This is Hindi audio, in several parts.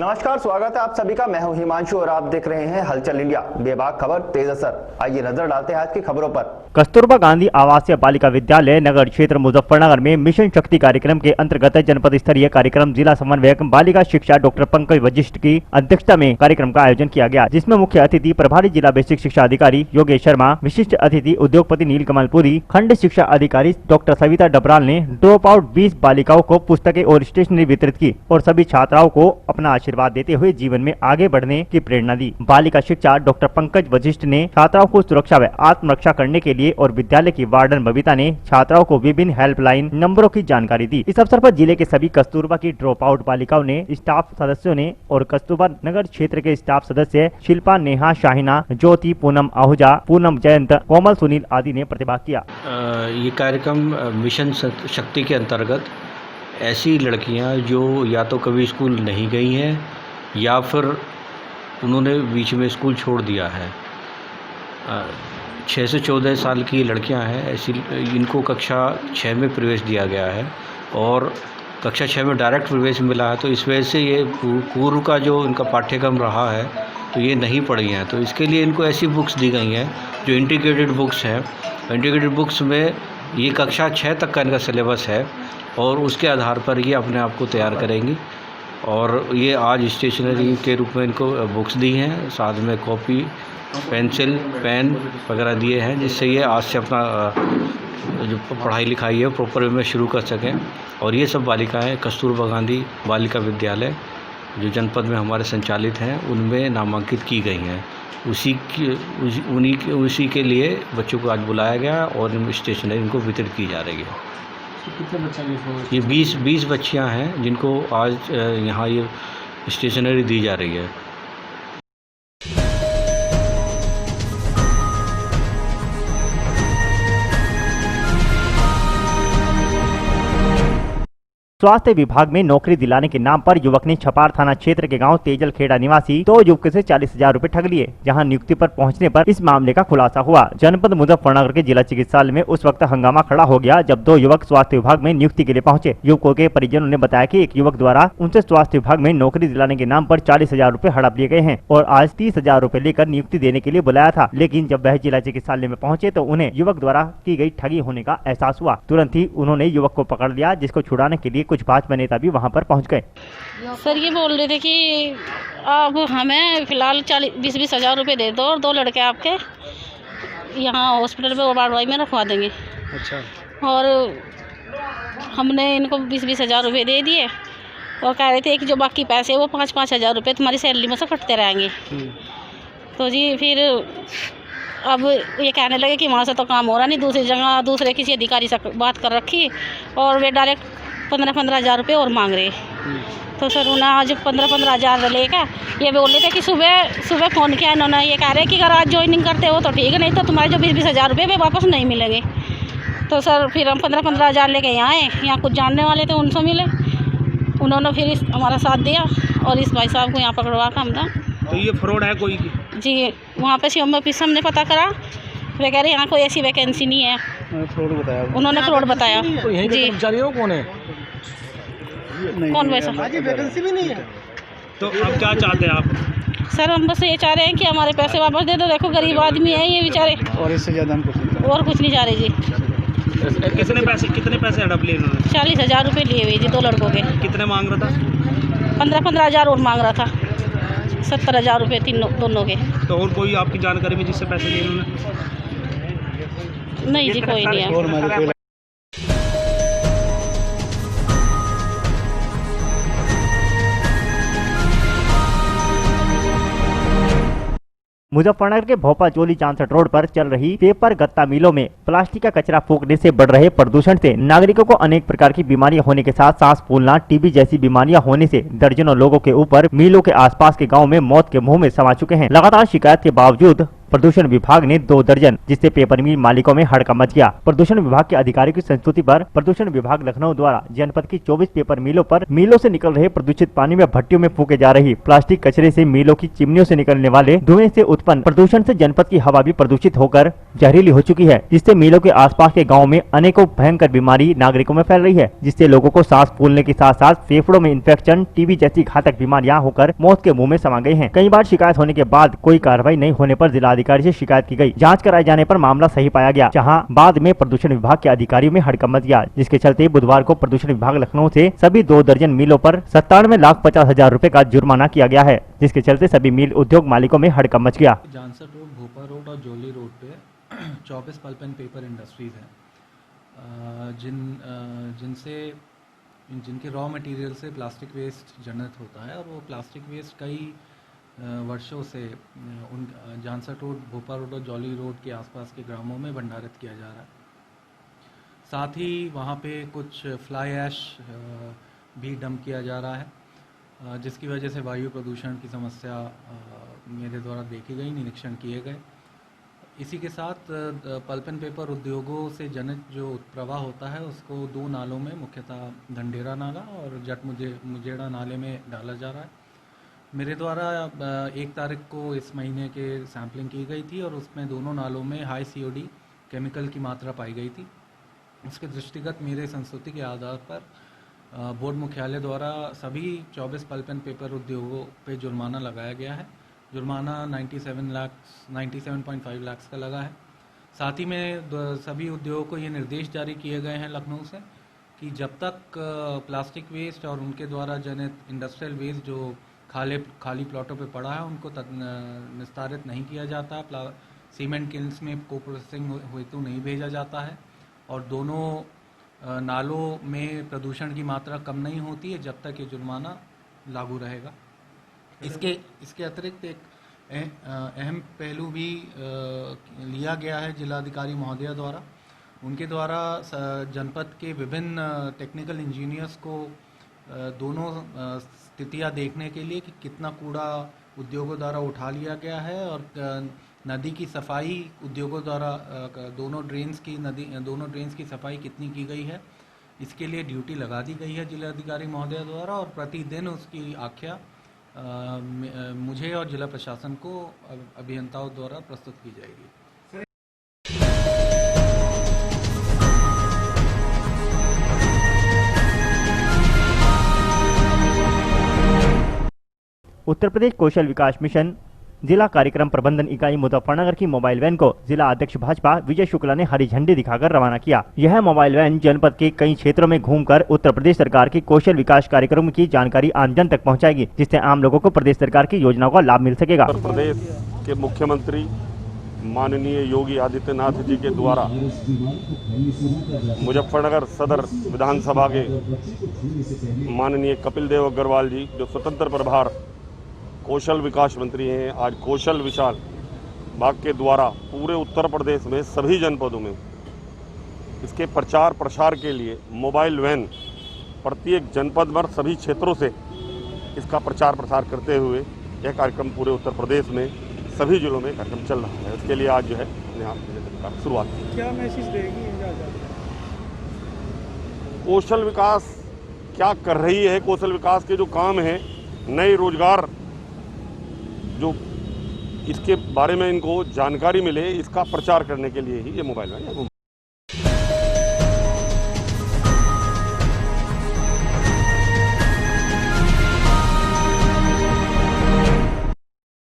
नमस्कार, स्वागत है आप सभी का। मैं हूं हिमांशु और आप देख रहे हैं हलचल इंडिया। बेबाक खबर तेज असर। आइए नजर डालते हैं आज की खबरों पर। कस्तूरबा गांधी आवासीय बालिका विद्यालय नगर क्षेत्र मुजफ्फरनगर में मिशन शक्ति कार्यक्रम के अंतर्गत जनपद स्तरीय कार्यक्रम जिला समन्वयक बालिका शिक्षा डॉक्टर पंकज वशिष्ठ की अध्यक्षता में कार्यक्रम का आयोजन किया गया, जिसमें मुख्य अतिथि प्रभारी जिला बेसिक शिक्षा अधिकारी योगेश शर्मा, विशिष्ट अतिथि उद्योगपति नीलकमल पुरी, खंड शिक्षा अधिकारी डॉक्टर सविता डबराल ने ड्रॉप आउट 20 बालिकाओं को पुस्तकें और स्टेशनरी वितरित की और सभी छात्राओं को अपना आशीर्वाद देते हुए जीवन में आगे बढ़ने की प्रेरणा दी। बालिका शिक्षा डॉक्टर पंकज वशिष्ठ ने छात्राओं को सुरक्षा व आत्मरक्षा करने के लिए और विद्यालय की वार्डन बबीता ने छात्राओं को विभिन्न हेल्पलाइन नंबरों की जानकारी दी। इस अवसर पर जिले के सभी कस्तूरबा की ड्रॉप आउट बालिकाओं ने, स्टाफ सदस्यों ने और कस्तूरबा नगर क्षेत्र के स्टाफ सदस्य शिल्पा, नेहा, शाहिना, ज्योति, पूनम आहूजा, पूनम जयंत, कोमल, सुनील आदि ने प्रतिभाग किया। ये कार्यक्रम मिशन शक्ति के अंतर्गत ऐसी लड़कियां जो या तो कभी स्कूल नहीं गई हैं या फिर उन्होंने बीच में स्कूल छोड़ दिया है, 6 से 14 साल की लड़कियां हैं, ऐसी इनको कक्षा 6 में प्रवेश दिया गया है और कक्षा 6 में डायरेक्ट प्रवेश मिला है। तो इस वजह से ये पूर्व का जो इनका पाठ्यक्रम रहा है तो ये नहीं पढ़ी हैं, तो इसके लिए इनको ऐसी बुक्स दी गई हैं जो इंटीग्रेटेड बुक्स हैं। इंटीग्रेटेड बुक्स में ये कक्षा 6 तक का इनका सिलेबस है और उसके आधार पर ये अपने आप को तैयार करेंगी। और ये आज स्टेशनरी के रूप में इनको बुक्स दी हैं, साथ में कॉपी, पेंसिल, पेन वगैरह दिए हैं, जिससे ये आज से अपना जो पढ़ाई लिखाई है प्रॉपर वे में शुरू कर सकें। और ये सब बालिकाएं कस्तूरबा गांधी बालिका विद्यालय जो जनपद में हमारे संचालित हैं उनमें नामांकित की गई हैं। उसी के लिए बच्चों को आज बुलाया गया और स्टेशनरी इनको वितरित की जा रही है। कितने बच्चे? ये 20 बच्चियां हैं जिनको आज यहाँ ये स्टेशनरी दी जा रही है। स्वास्थ्य विभाग में नौकरी दिलाने के नाम पर युवक ने छपार थाना क्षेत्र के गांव तेजल खेड़ा निवासी 2 युवकों से 40,000 रुपए ठग लिए। जहां नियुक्ति पर पहुंचने पर इस मामले का खुलासा हुआ। जनपद मुजफ्फरनगर के जिला चिकित्सालय में उस वक्त हंगामा खड़ा हो गया जब 2 युवक स्वास्थ्य विभाग में नियुक्ति के लिए पहुंचे। युवकों के परिजनों ने बताया कि एक युवक द्वारा उनसे स्वास्थ्य विभाग में नौकरी दिलाने के नाम पर 40,000 रुपए हड़प लिए गए हैं और आज 30,000 रुपए लेकर नियुक्ति देने के लिए बुलाया था। लेकिन जब वह जिला चिकित्सालय में पहुंचे तो उन्हें युवक द्वारा की गई ठगी होने का एहसास हुआ। तुरंत ही उन्होंने युवक को पकड़ लिया, जिसको छुड़ाने के लिए कुछ भाजपा नेता भी वहां पर पहुंच गए। सर ये बोल रहे थे कि अब हमें फिलहाल 20-20 हज़ार रुपये दे दो और 2 लड़के आपके यहाँ हॉस्पिटल में वार्डवाई में रखवा देंगे। अच्छा। और हमने इनको 20-20 हज़ार रुपये दे दिए और कह रहे थे कि जो बाकी पैसे वो 5-5 हज़ार रुपये तुम्हारी सैलरी में से कटते रहेंगे। तो जी फिर अब ये कहने लगे कि वहाँ से तो काम हो रहा नहीं, दूसरी जगह दूसरे किसी अधिकारी से बात कर रखी और वे डायरेक्ट 15-15 हज़ार रुपये और मांग रहे। तो सर उन्हें आज 15-15 हज़ार लेकर ये बोल रहे थे कि सुबह फ़ोन किया इन्होंने, ये कह रहे कि अगर आज ज्वाइनिंग करते हो तो ठीक है, नहीं तो तुम्हारे जो 20-20 हज़ार रुपये वे वापस नहीं मिलेंगे। तो सर फिर हम 15-15 हज़ार लेके यहाँ आए। यहाँ कुछ जानने वाले थे उनसे मिले, उन्होंने फिर हमारा साथ दिया और इस भाई साहब को यहाँ पकड़वा कर हमने। तो ये फ्रॉड है कोई? जी वहाँ पे सीएम ऑफिस हमने पता करा, वे कह रहे यहाँ कोई ऐसी वैकेंसी नहीं है। फ्रॉड बताया उन्होंने फ्रॉड बताया। तो यहीं के जी कर्मचारी हो कौन है? कौन वैसा? वैकेंसी भी नहीं है। तो अब क्या चाहते हैं आप? सर हम बस ये चाह रहे हैं कि हमारे पैसे वापस दे दो। देखो गरीब आदमी है ये बेचारे, और इससे ज़्यादा हम और कुछ नहीं चाह रहे जी। कितने पैसे हड़प लिए इन्होंने? 40,000 रुपये लिए हुए जी 2 लड़कों के। कितने मांग रहा था? 15-15 हज़ार और मांग रहा था, 70,000 रुपये दोनों के। तो और कोई आपकी जानकारी में जिससे पैसे लिए इन्होंने? नहीं जी कोई नहीं है। मुजफ्फरनगर के भोपाल चोली चांसठ रोड पर चल रही पेपर गत्ता मिलों में प्लास्टिक का कचरा फूकने से बढ़ रहे प्रदूषण से नागरिकों को अनेक प्रकार की बीमारियां होने के साथ सांस फूलना, टीबी जैसी बीमारियां होने से दर्जनों लोगों के ऊपर मिलों के आसपास के गांव में मौत के मुंह में समा चुके हैं। लगातार शिकायत के बावजूद प्रदूषण विभाग ने 2 दर्जन जिससे पेपर मिल मालिकों में हड़कंप मच गया। प्रदूषण विभाग के अधिकारियों की संस्तुति पर प्रदूषण विभाग लखनऊ द्वारा जनपद की 24 पेपर मिलों पर मिलों से निकल रहे प्रदूषित पानी में भट्टियों में फूके जा रही प्लास्टिक कचरे से मिलों की चिमनियों से निकलने वाले धुएं से उत्पन्न प्रदूषण से जनपद की हवा भी प्रदूषित होकर जहरीली हो चुकी है, जिससे मिलों के आसपास के गाँव में अनेकों भयंकर बीमारी नागरिकों में फैल रही है, जिससे लोगों को सांस फूलने के साथ साथ फेफड़ों में इन्फेक्शन, टीबी जैसी घातक बीमारियां होकर मौत के मुंह में समा गई हैं। कई बार शिकायत होने के बाद कोई कार्रवाई नहीं होने पर जिलाधिकारी से शिकायत की गई। जांच कराए जाने पर मामला सही पाया गया, जहां बाद में प्रदूषण विभाग के अधिकारियों में हड़कंप मच गया, जिसके चलते बुधवार को प्रदूषण विभाग लखनऊ से सभी 2 दर्जन मिलों पर 97,50,000 रुपए का जुर्माना किया गया है, जिसके चलते सभी मिल उद्योग मालिकों में हड़कंप मच गया। जानसर रोड, भोपा रोड और जोली रोड पे 24 पल्प एंड पेपर इंडस्ट्रीज़ हैं, जिनके रॉ मटेरियल से प्लास्टिक वेस्ट जनरेट होता है और वो प्लास्टिक वेस्ट कई वर्षों से उन जानसर रोड, भोपा रोड और जॉली रोड के आसपास के ग्रामों में भंडारित किया जा रहा है। साथ ही वहाँ पे कुछ फ्लाई ऐश भी डंप किया जा रहा है, जिसकी वजह से वायु प्रदूषण की समस्या मेरे द्वारा देखी गई, निरीक्षण किए गए। इसी के साथ पल्प एंड पेपर उद्योगों से जनित जो प्रवाह होता है उसको 2 नालों में, मुख्यतः धंडेरा नाला और जट मुजेड़ा नाले में डाला जा रहा है। मेरे द्वारा 1 तारीख को इस महीने के सैम्पलिंग की गई थी और उसमें दोनों नालों में हाई COD केमिकल की मात्रा पाई गई थी। उसके दृष्टिगत मेरे संस्तुति के आधार पर बोर्ड मुख्यालय द्वारा सभी 24 पल्प एंड पेपर उद्योगों पे जुर्माना लगाया गया है। जुर्माना 97.5 लाख का लगा है। साथ ही में सभी उद्योगों को ये निर्देश जारी किए गए हैं लखनऊ से कि जब तक प्लास्टिक वेस्ट और उनके द्वारा जनित इंडस्ट्रियल वेस्ट जो खाली प्लॉटों पे पड़ा है उनको निस्तारित नहीं किया जाता, सीमेंट किल्स में को प्रोसेसिंग हेतु नहीं भेजा जाता है और दोनों नालों में प्रदूषण की मात्रा कम नहीं होती है, जब तक ये जुर्माना लागू रहेगा। इसके अतिरिक्त एक अहम पहलू भी लिया गया है जिलाधिकारी महोदया द्वारा। उनके द्वारा जनपद के विभिन्न टेक्निकल इंजीनियर्स को दोनों स्थितियां देखने के लिए कि कितना कूड़ा उद्योगों द्वारा उठा लिया गया है और नदी की सफाई उद्योगों द्वारा दोनों ड्रेन्स की सफाई कितनी की गई है, इसके लिए ड्यूटी लगा दी गई है जिलाधिकारी महोदया द्वारा और प्रतिदिन उसकी आख्या मुझे और जिला प्रशासन को अभियंताओं द्वारा प्रस्तुत की जाएगी। उत्तर प्रदेश कौशल विकास मिशन जिला कार्यक्रम प्रबंधन इकाई मुजफ्फरनगर की मोबाइल वैन को जिला अध्यक्ष भाजपा विजय शुक्ला ने हरी झंडी दिखाकर रवाना किया। यह मोबाइल वैन जनपद के कई क्षेत्रों में घूमकर उत्तर प्रदेश सरकार की कौशल विकास कार्यक्रम की जानकारी आमजन तक पहुंचाएगी, जिससे आम लोगों को प्रदेश सरकार की योजनाओं का लाभ मिल सकेगा। उत्तर प्रदेश के मुख्यमंत्री माननीय योगी आदित्यनाथ जी के द्वारा मुजफ्फरनगर सदर विधानसभा के माननीय कपिल देव अग्रवाल जी जो स्वतंत्र प्रभार कौशल विकास मंत्री हैं, आज कौशल विशाल बाग के द्वारा पूरे उत्तर प्रदेश में सभी जनपदों में इसके प्रचार प्रसार के लिए मोबाइल वैन प्रत्येक जनपद में सभी क्षेत्रों से इसका प्रचार प्रसार करते हुए यह कार्यक्रम पूरे उत्तर प्रदेश में सभी जिलों में कार्यक्रम चल रहा है। इसके लिए आज जो है यहाँ शुरुआत क्या मैसेज देगी कौशल विकास क्या कर रही है, कौशल विकास के जो काम हैं, नए रोजगार जो इसके बारे में इनको जानकारी मिले, इसका प्रचार करने के लिए ही ये मोबाइल वैन।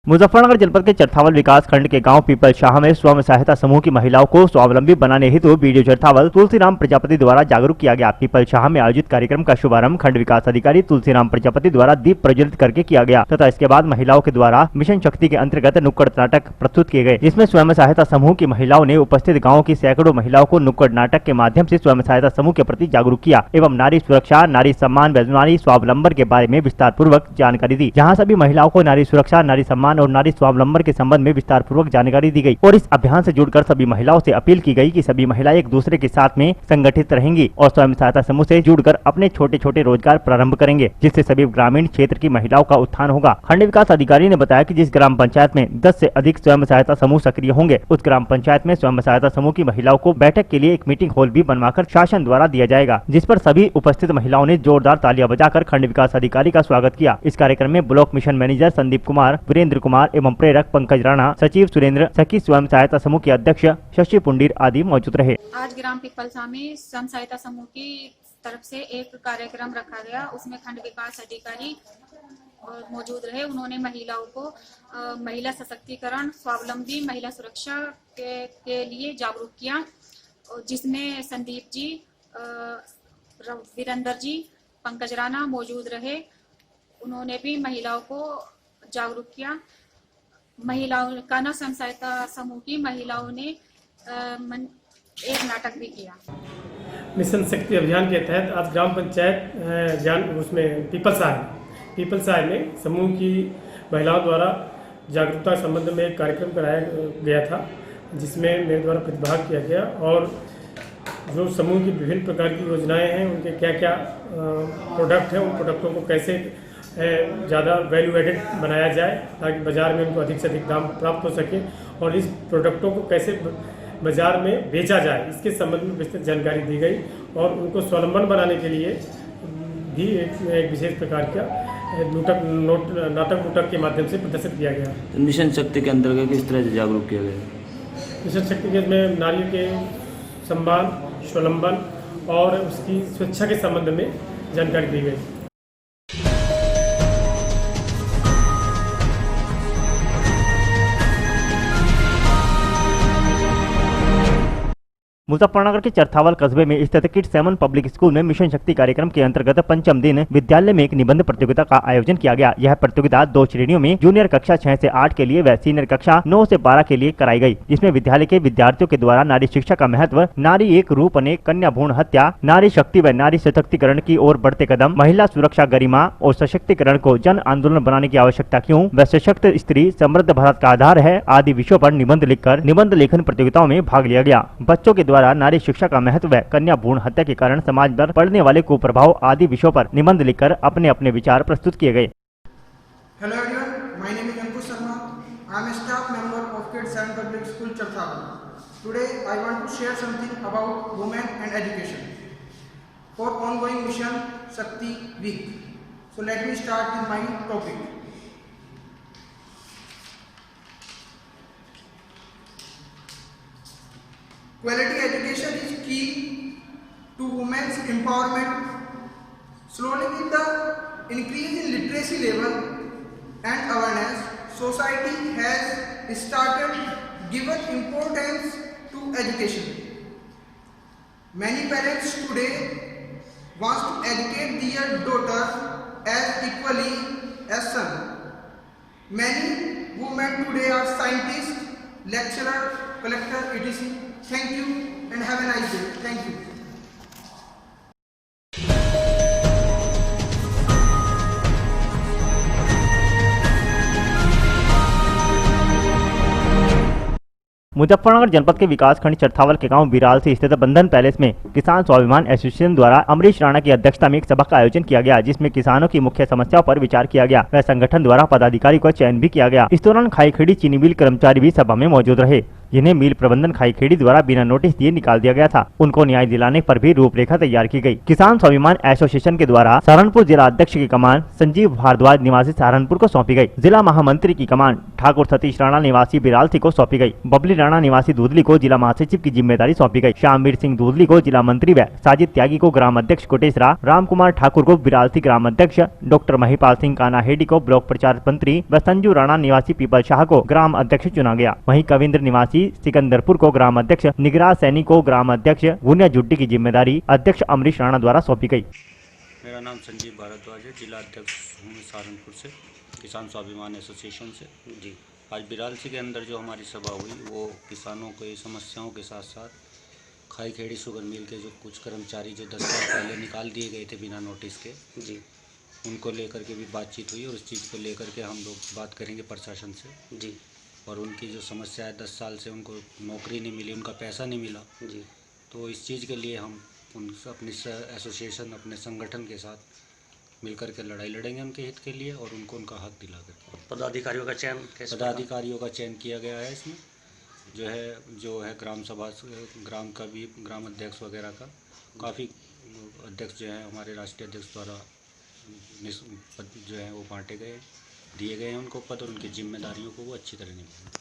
मुजफ्फरनगर जनपद के चरथावल विकास खंड के गांव पीपल शाह में स्वयं सहायता समूह की महिलाओं को स्वावलंबी बनाने हेतु बीडीओ चरथावल तुलसीराम प्रजापति द्वारा जागरूक किया गया। पीपल शाह में आयोजित कार्यक्रम का शुभारंभ खंड विकास अधिकारी तुलसीराम प्रजापति द्वारा दीप प्रज्वलित करके किया गया तथा इसके बाद महिलाओं के द्वारा मिशन शक्ति के अंतर्गत नुक्कड़ नाटक प्रस्तुत किए गए, जिसमें स्वयं सहायता समूह की महिलाओं ने उपस्थित गाँव की सैकड़ों महिलाओं को नुक्कड़ नाटक के माध्यम से स्वयं सहायता समूह के प्रति जागरूक किया एवं नारी सुरक्षा, नारी सम्मान व नारी स्वावलंबन के बारे में विस्तार पूर्वक जानकारी दी। जहाँ सभी महिलाओं को नारी सुरक्षा, नारी सम्मान स्वाभिमान और नारी स्वावलंबन के संबंध में विस्तार पूर्वक जानकारी दी गई और इस अभियान से जुड़कर सभी महिलाओं से अपील की गई कि सभी महिलाएं एक दूसरे के साथ में संगठित रहेंगी और स्वयं सहायता समूह से जुड़कर अपने छोटे छोटे रोजगार प्रारंभ करेंगे, जिससे सभी ग्रामीण क्षेत्र की महिलाओं का उत्थान होगा। खंड विकास अधिकारी ने बताया कि जिस ग्राम पंचायत में 10 से अधिक स्वयं सहायता समूह सक्रिय होंगे, उस ग्राम पंचायत में स्वयं सहायता समूह की महिलाओं को बैठक के लिए एक मीटिंग हॉल भी बनवाकर शासन द्वारा दिया जाएगा, जिस पर सभी उपस्थित महिलाओं ने जोरदार तालियां बजाकर खंड विकास अधिकारी का स्वागत किया। इस कार्यक्रम में block mission manager Sandeep Kumar, Virendra Kumar एवं प्रेरक पंकज राणा, सचिव सुरेंद्र, सखी स्वयं सहायता समूह के अध्यक्ष शशि पुंडीर आदि मौजूद रहे। आज ग्राम पिपलसा में स्वयं सहायता समूह की तरफ से एक कार्यक्रम रखा गया, उसमें खंड विकास अधिकारी मौजूद रहे। उन्होंने महिलाओं को महिला सशक्तिकरण, स्वावलंबी महिला सुरक्षा के लिए जागरूक किया, जिसमें संदीप जी, वीरेंद्र जी, पंकज राणा मौजूद रहे। उन्होंने भी महिलाओं को जागरूक किया। महिलाओं का ना स्वयं सहायता समूह की महिलाओं ने एक नाटक भी किया। मिशन शक्ति अभियान के तहत आज ग्राम पंचायत उसमें पीपलसा में समूह की महिलाओं द्वारा जागरूकता संबंध में एक कार्यक्रम कराया गया था, जिसमें मेरे द्वारा प्रतिभाग किया गया और जो समूह की विभिन्न प्रकार की योजनाएं हैं, उनके क्या क्या प्रोडक्ट हैं, उन प्रोडक्टों को कैसे ज़्यादा वैल्यू एडेड बनाया जाए ताकि बाज़ार में उनको अधिक से अधिक दाम प्राप्त हो सके और इस प्रोडक्टों को कैसे बाज़ार में बेचा जाए, इसके संबंध में विस्तृत जानकारी दी गई और उनको स्वावलंबन बनाने के लिए भी एक विशेष प्रकार का नाटक के माध्यम से प्रदर्शित किया गया। मिशन शक्ति के अंतर्गत किस तरह से जागरूक किया गया? मिशन शक्ति के में नारियों के सम्मान, स्वावलंबन और उसकी सुरक्षा के संबंध में जानकारी दी गई। मुजफ्फरनगर के चरथावल कस्बे में स्थित किड 7 पब्लिक स्कूल में मिशन शक्ति कार्यक्रम के अंतर्गत पंचम दिन विद्यालय में एक निबंध प्रतियोगिता का आयोजन किया गया। यह प्रतियोगिता 2 श्रेणियों में जूनियर कक्षा 6 से 8 के लिए व सीनियर कक्षा 9 से 12 के लिए कराई गई, जिसमें विद्यालय के विद्यार्थियों के द्वारा नारी शिक्षा का महत्व, नारी एक रूप अनेक, कन्या भ्रूण हत्या, नारी शक्ति व नारी सशक्तिकरण की ओर बढ़ते कदम, महिला सुरक्षा, गरिमा और सशक्तिकरण को जन आंदोलन बनाने की आवश्यकता क्यों व सशक्त स्त्री समृद्ध भारत का आधार है आदि विषयों पर निबंध लिखकर निबंध लेखन प्रतियोगिताओं में भाग लिया गया। बच्चों के द्वारा नारी शिक्षा का महत्व व कन्या भ्रूण हत्या के कारण समाज पर पड़ने वाले कुप्रभाव आदि विषयों पर निबंध लिखकर अपने अपने विचार प्रस्तुत किए गए। Hello everyone, my name is Ankush Sharma. I am a staff member of Kids 7 Public School, Charthawal. Today I want to share something about women and education for ongoing Mission Shakti Week. So let me start with my topic. Quality education is key to women's empowerment. Slowly, with the increase in literacy level and awareness, society has started given importance to education. Many parents today want to educate their daughter as equally as son. Many women today are scientists, lecturer, collector, etc. Thank you and have a nice day. Thank you. Muzaffarnagar जनपद के विकासखंड चरथावल के गांव बिराल से स्थित बंधन पैलेस में किसान स्वाभिमान एसोसिएशन द्वारा अमरीश राणा की अध्यक्षता में एक सभा का आयोजन किया गया, जिसमें किसानों की मुख्य समस्याओं पर विचार किया गया व संगठन द्वारा पदाधिकारी का चयन भी किया गया। इस दौरान खाई खेड़ी चीनी मिल कर्मचारी भी सभा में मौजूद रहे, जिन्हें मिल प्रबंधन खाई खेड़ी द्वारा बिना नोटिस दिए निकाल दिया गया था। उनको न्याय दिलाने पर भी रूपरेखा तैयार की गई। किसान स्वाभिमान एसोसिएशन के द्वारा सहारनपुर जिला अध्यक्ष की कमान संजीव भारद्वाज निवासी सहारनपुर को सौंपी गई। जिला महामंत्री की कमान ठाकुर सतीश राणा निवासी बिरालसी को सौंपी गई। बबली राणा निवासी दूधली को जिला महासचिव की जिम्मेदारी सौंपी गई। श्यामवीर सिंह दूधली को जिला मंत्री व साजिद त्यागी को ग्राम अध्यक्ष कोटेसरा, राम कुमार ठाकुर को बिरालसी ग्राम अध्यक्ष, डॉक्टर महिपाल सिंह काना हेडी को ब्लॉक प्रचार मंत्री व संजू राणा निवासी पीपल शाह को ग्राम अध्यक्ष चुना गया। वहीं कविंद्र निवासी सिकंदरपुर को ग्राम अध्यक्ष, निगराज सैनी को ग्राम अध्यक्ष, गुनिया जुट्टी की जिम्मेदारी अध्यक्ष अमरीश राणा द्वारा सौंपी गई। मेरा नाम संजीव भारद्वाज है, जिला अध्यक्ष हूँ सहारनपुर से, किसान स्वाभिमान एसोसिएशन से। जी, आज बिरालसी के अंदर जो हमारी सभा हुई वो किसानों के समस्याओं के साथ साथ खाई खेड़ी शुगर मिल के जो कुछ कर्मचारी जो 10 साल पहले निकाल दिए गए थे बिना नोटिस के, जी, उनको लेकर के भी बातचीत हुई और उस चीज़ को लेकर के हम लोग बात करेंगे प्रशासन से जी। और उनकी जो समस्या है 10 साल से उनको नौकरी नहीं मिली, उनका पैसा नहीं मिला जी, तो इस चीज़ के लिए हम उनसे अपनी एसोसिएशन अपने संगठन के साथ मिलकर के लड़ाई लड़ेंगे उनके हित के लिए और उनको उनका हक दिला कर। पदाधिकारियों का चयन कैसे? पदाधिकारियों का चयन किया गया है इसमें, जो है ग्राम सभा, ग्राम अध्यक्ष वगैरह का काफ़ी अध्यक्ष जो है हमारे राष्ट्रीय अध्यक्ष द्वारा पद जो है वो बांटे गए, दिए गए हैं उनको पद, और उनकी जिम्मेदारियों को वो अच्छी तरह निभाएंगे।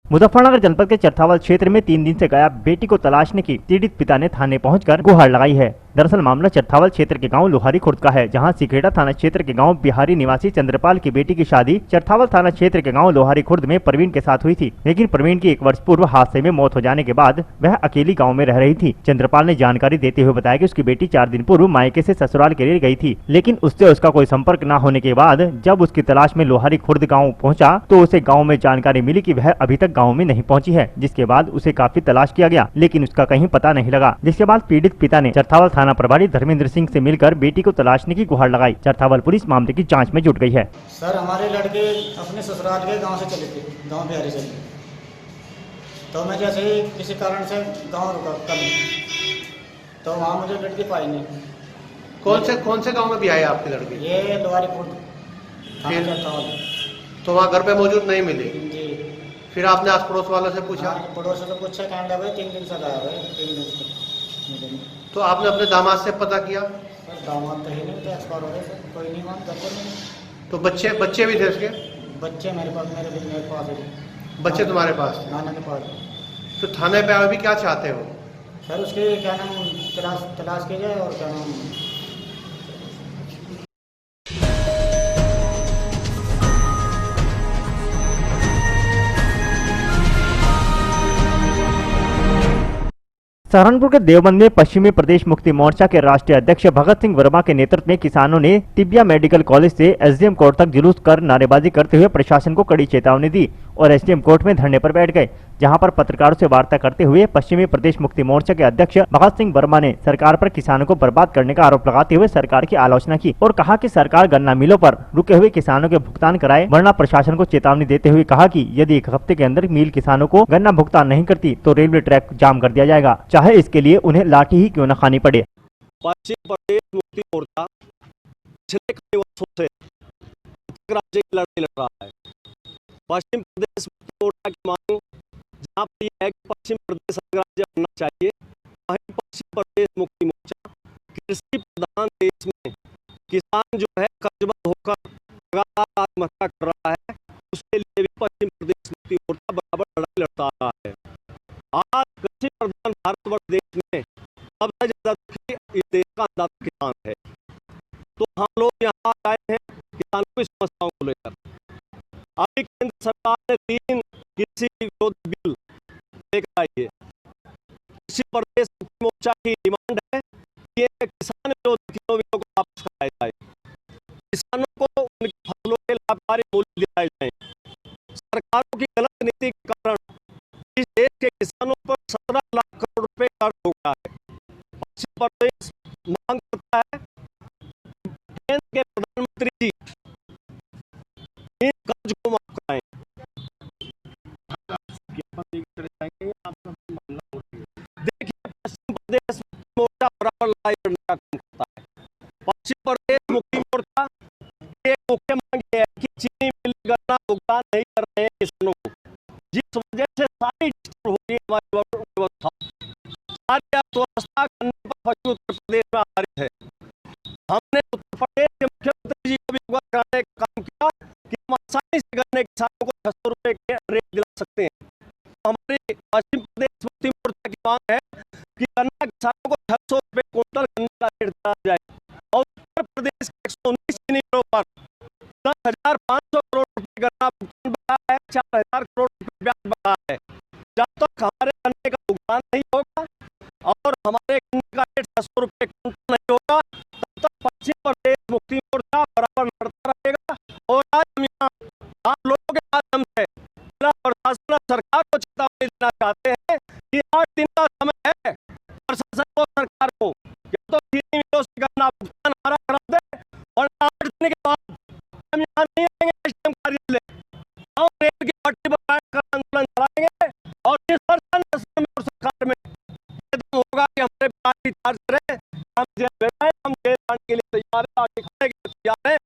मुजफ्फरनगर जनपद के चरथावल क्षेत्र में 3 दिन से गायब बेटी को तलाशने की पीड़ित पिता ने थाने पहुंचकर गुहार लगाई है। दरअसल मामला चरथावल क्षेत्र के गांव लोहारी खुर्द का है, जहां सिखेड़ा थाना क्षेत्र के गांव बिहारी निवासी चंद्रपाल की बेटी की शादी चरथावल थाना क्षेत्र के गांव लोहारी खुर्द में प्रवीण के साथ हुई थी। लेकिन प्रवीण की 1 वर्ष पूर्व हादसे में मौत हो जाने के बाद वह अकेली गाँव में रह रही थी। चंद्रपाल ने जानकारी देते हुए बताया कि उसकी बेटी 4 दिन पूर्व मायके से ससुराल के लिए गई थी, लेकिन उससे उसका कोई संपर्क न होने के बाद जब उसकी तलाश में लोहारी खुर्द गाँव पहुँचा तो उसे गाँव में जानकारी मिली कि वह अभी तक गाँव में नहीं पहुँची है, जिसके बाद उसे काफी तलाश किया गया लेकिन उसका कहीं पता नहीं लगा। जिसके बाद पीड़ित पिता ने चरथावल थाना प्रभारी धर्मेंद्र सिंह से मिलकर बेटी को तलाशने की गुहार लगाई। चरथावल पुलिस मामले की जांच में जुट गई है। सर, हमारे लड़के अपने ससुराल के गांव से चले थे, गांव बिहारी से, तो मैं जैसे ही किसी कारण से गांव रुका कल, तो वहाँ मुझे लड़की पाई नहीं। कौन से गांव में भी आए आपके लड़के? ये लोहारी खुर्द। तो वहाँ घर पे मौजूद नहीं मिले जी। फिर आपने आस पड़ोस वालों से पूछा? पड़ोस से पूछा, कहने लगे 3 दिन से गायब है, 3 दिन से। तो आपने अपने दामाद से पता किया? सर, दामाद तो ही नहीं थे, एक्सपायर हो गए सर, कोई नहीं वहाँ घर पर नहीं। तो बच्चे भी थे उसके? बच्चे मेरे पास है। बच्चे तुम्हारे पास? नाना के पास। तो थाने पे अभी क्या चाहते हो? सर, उसके क्या नाम तलाश की जाए और क्या नाम। सहारनपुर के देवबंद में पश्चिमी प्रदेश मुक्ति मोर्चा के राष्ट्रीय अध्यक्ष भगत सिंह वर्मा के नेतृत्व में किसानों ने तिब्बिया मेडिकल कॉलेज से एसडीएम कोर्ट तक जुलूस कर नारेबाजी करते हुए प्रशासन को कड़ी चेतावनी दी और एसडीएम कोर्ट में धरने पर बैठ गए, जहां पर पत्रकारों से वार्ता करते हुए पश्चिमी प्रदेश मुक्ति मोर्चा के अध्यक्ष भगत सिंह वर्मा ने सरकार पर किसानों को बर्बाद करने का आरोप लगाते हुए सरकार की आलोचना की और कहा कि सरकार गन्ना मिलों पर रुके हुए किसानों के भुगतान कराए, वरना प्रशासन को चेतावनी देते हुए कहा कि यदि 1 हफ्ते के अंदर मिल किसानों को गन्ना भुगतान नहीं करती तो रेलवे ट्रैक जाम कर दिया जाएगा, चाहे इसके लिए उन्हें लाठी ही क्यों न खानी पड़े। पश्चिम प्रदेश मुक्ति मोर्चा पिछले कई वर्षों से राज्य की लड़ाई लड़ रहा है। पश्चिम प्रदेश मुक्ति मोर्चा की मांग जहाँ पर यह है कि पश्चिम प्रदेश राज्य बनना चाहिए, वहीं पश्चिम प्रदेश मुक्ति मोर्चा कृषि प्रधान देश में किसान जो है कर्जबद्ध होकर लगातार आत्महत्या कर रहा है, उसके लिए भी पश्चिम प्रदेश मुक्ति मोर्चा बराबर लड़ाई लड़ता आ रहा है। आज कृषि प्रधान भारतवर्ष देश में सबसे ज्यादा दुखी इस देश का अन्नदाता किसान है, तो हम लोग यहाँ आए हैं किसानों की समस्याओं को लेकर। अभी केंद्र सरकार ने 3 कृषि विरोधी बिल लेकर आई है। कृषि प्रदेश मुक्ति मोर्चा की डिमांड है कि किसान विरोधी बिलों को वापस कराया जाए, किसानों को उनकी फसलों के लाभकारी मूल्य दिलाए जाए। सरकारों की गलत नीति के कारण इस देश के किसानों पर 17 लाख करोड़ रुपए कर्ज हो गया है। पश्चिम प्रदेश मांग करता है केंद्र के प्रधानमंत्री जी इन कर्ज को माफ कराएं। देखिए, पश्चिम प्रदेश मोर्चा बराबर लड़ाई लड़ने का काम करता है। पश्चिम प्रदेश मुक्ति मोर्चा एक मुख्य मांग है कि चीनी मिल गन्ना भुगतान नहीं कर रहे हैं किसानों को, जिस वजह से सारी डिस्टर्ब हो रही है हमारी व्यवस्था, सारी अर्थव्यवस्था गन्ने पर पश्चिम उत्तर प्रदेश में आधारित है। हमने उत्तर प्रदेश के मुख्यमंत्री जी को भी अवगत कराने का काम किया कि हम आसानी से गन्ने किसानों को 600 रुपए के रेट दिला सकते हैं। हमारी पश्चिम प्रदेश मुक्ति मोर्चा की मांग है कि गन्ना किसानों को 600 रुपए क्विंटल गन्ने का रेट दिया जाए और उत्तर प्रदेश के 119 चीनी मिलों पर 10,500 करोड़ रुपए गन्ना भुगतान बका है, 4,000 करोड़ रुपए ब्याज बका है। जब तक हमारे गन्ने का भुगतान नहीं होगा और हमारे गन्ने का रेट 600 रुपए क्विंटल नहीं होगा, तब तक पश्चिम प्रदेश मुक्ति मोर्चा बराबर लड़ता रहेगा। और आज हम यहाँ आप लोगों के माध्यम से जिला प्रशासन सरकार के बाद हम यहाँ नहीं आएंगे एसडीएम कार्यालय, हम रेल की पटरी पर बैठकर आंदोलन चलाएंगे और इस वर्षन और सरकार में होगा कि हमारे पार्टी चार्ज करें, हम जेल में जाएं, हम जेल जाने के लिए तैयार है, आगे खड़े के लिए तैयार है।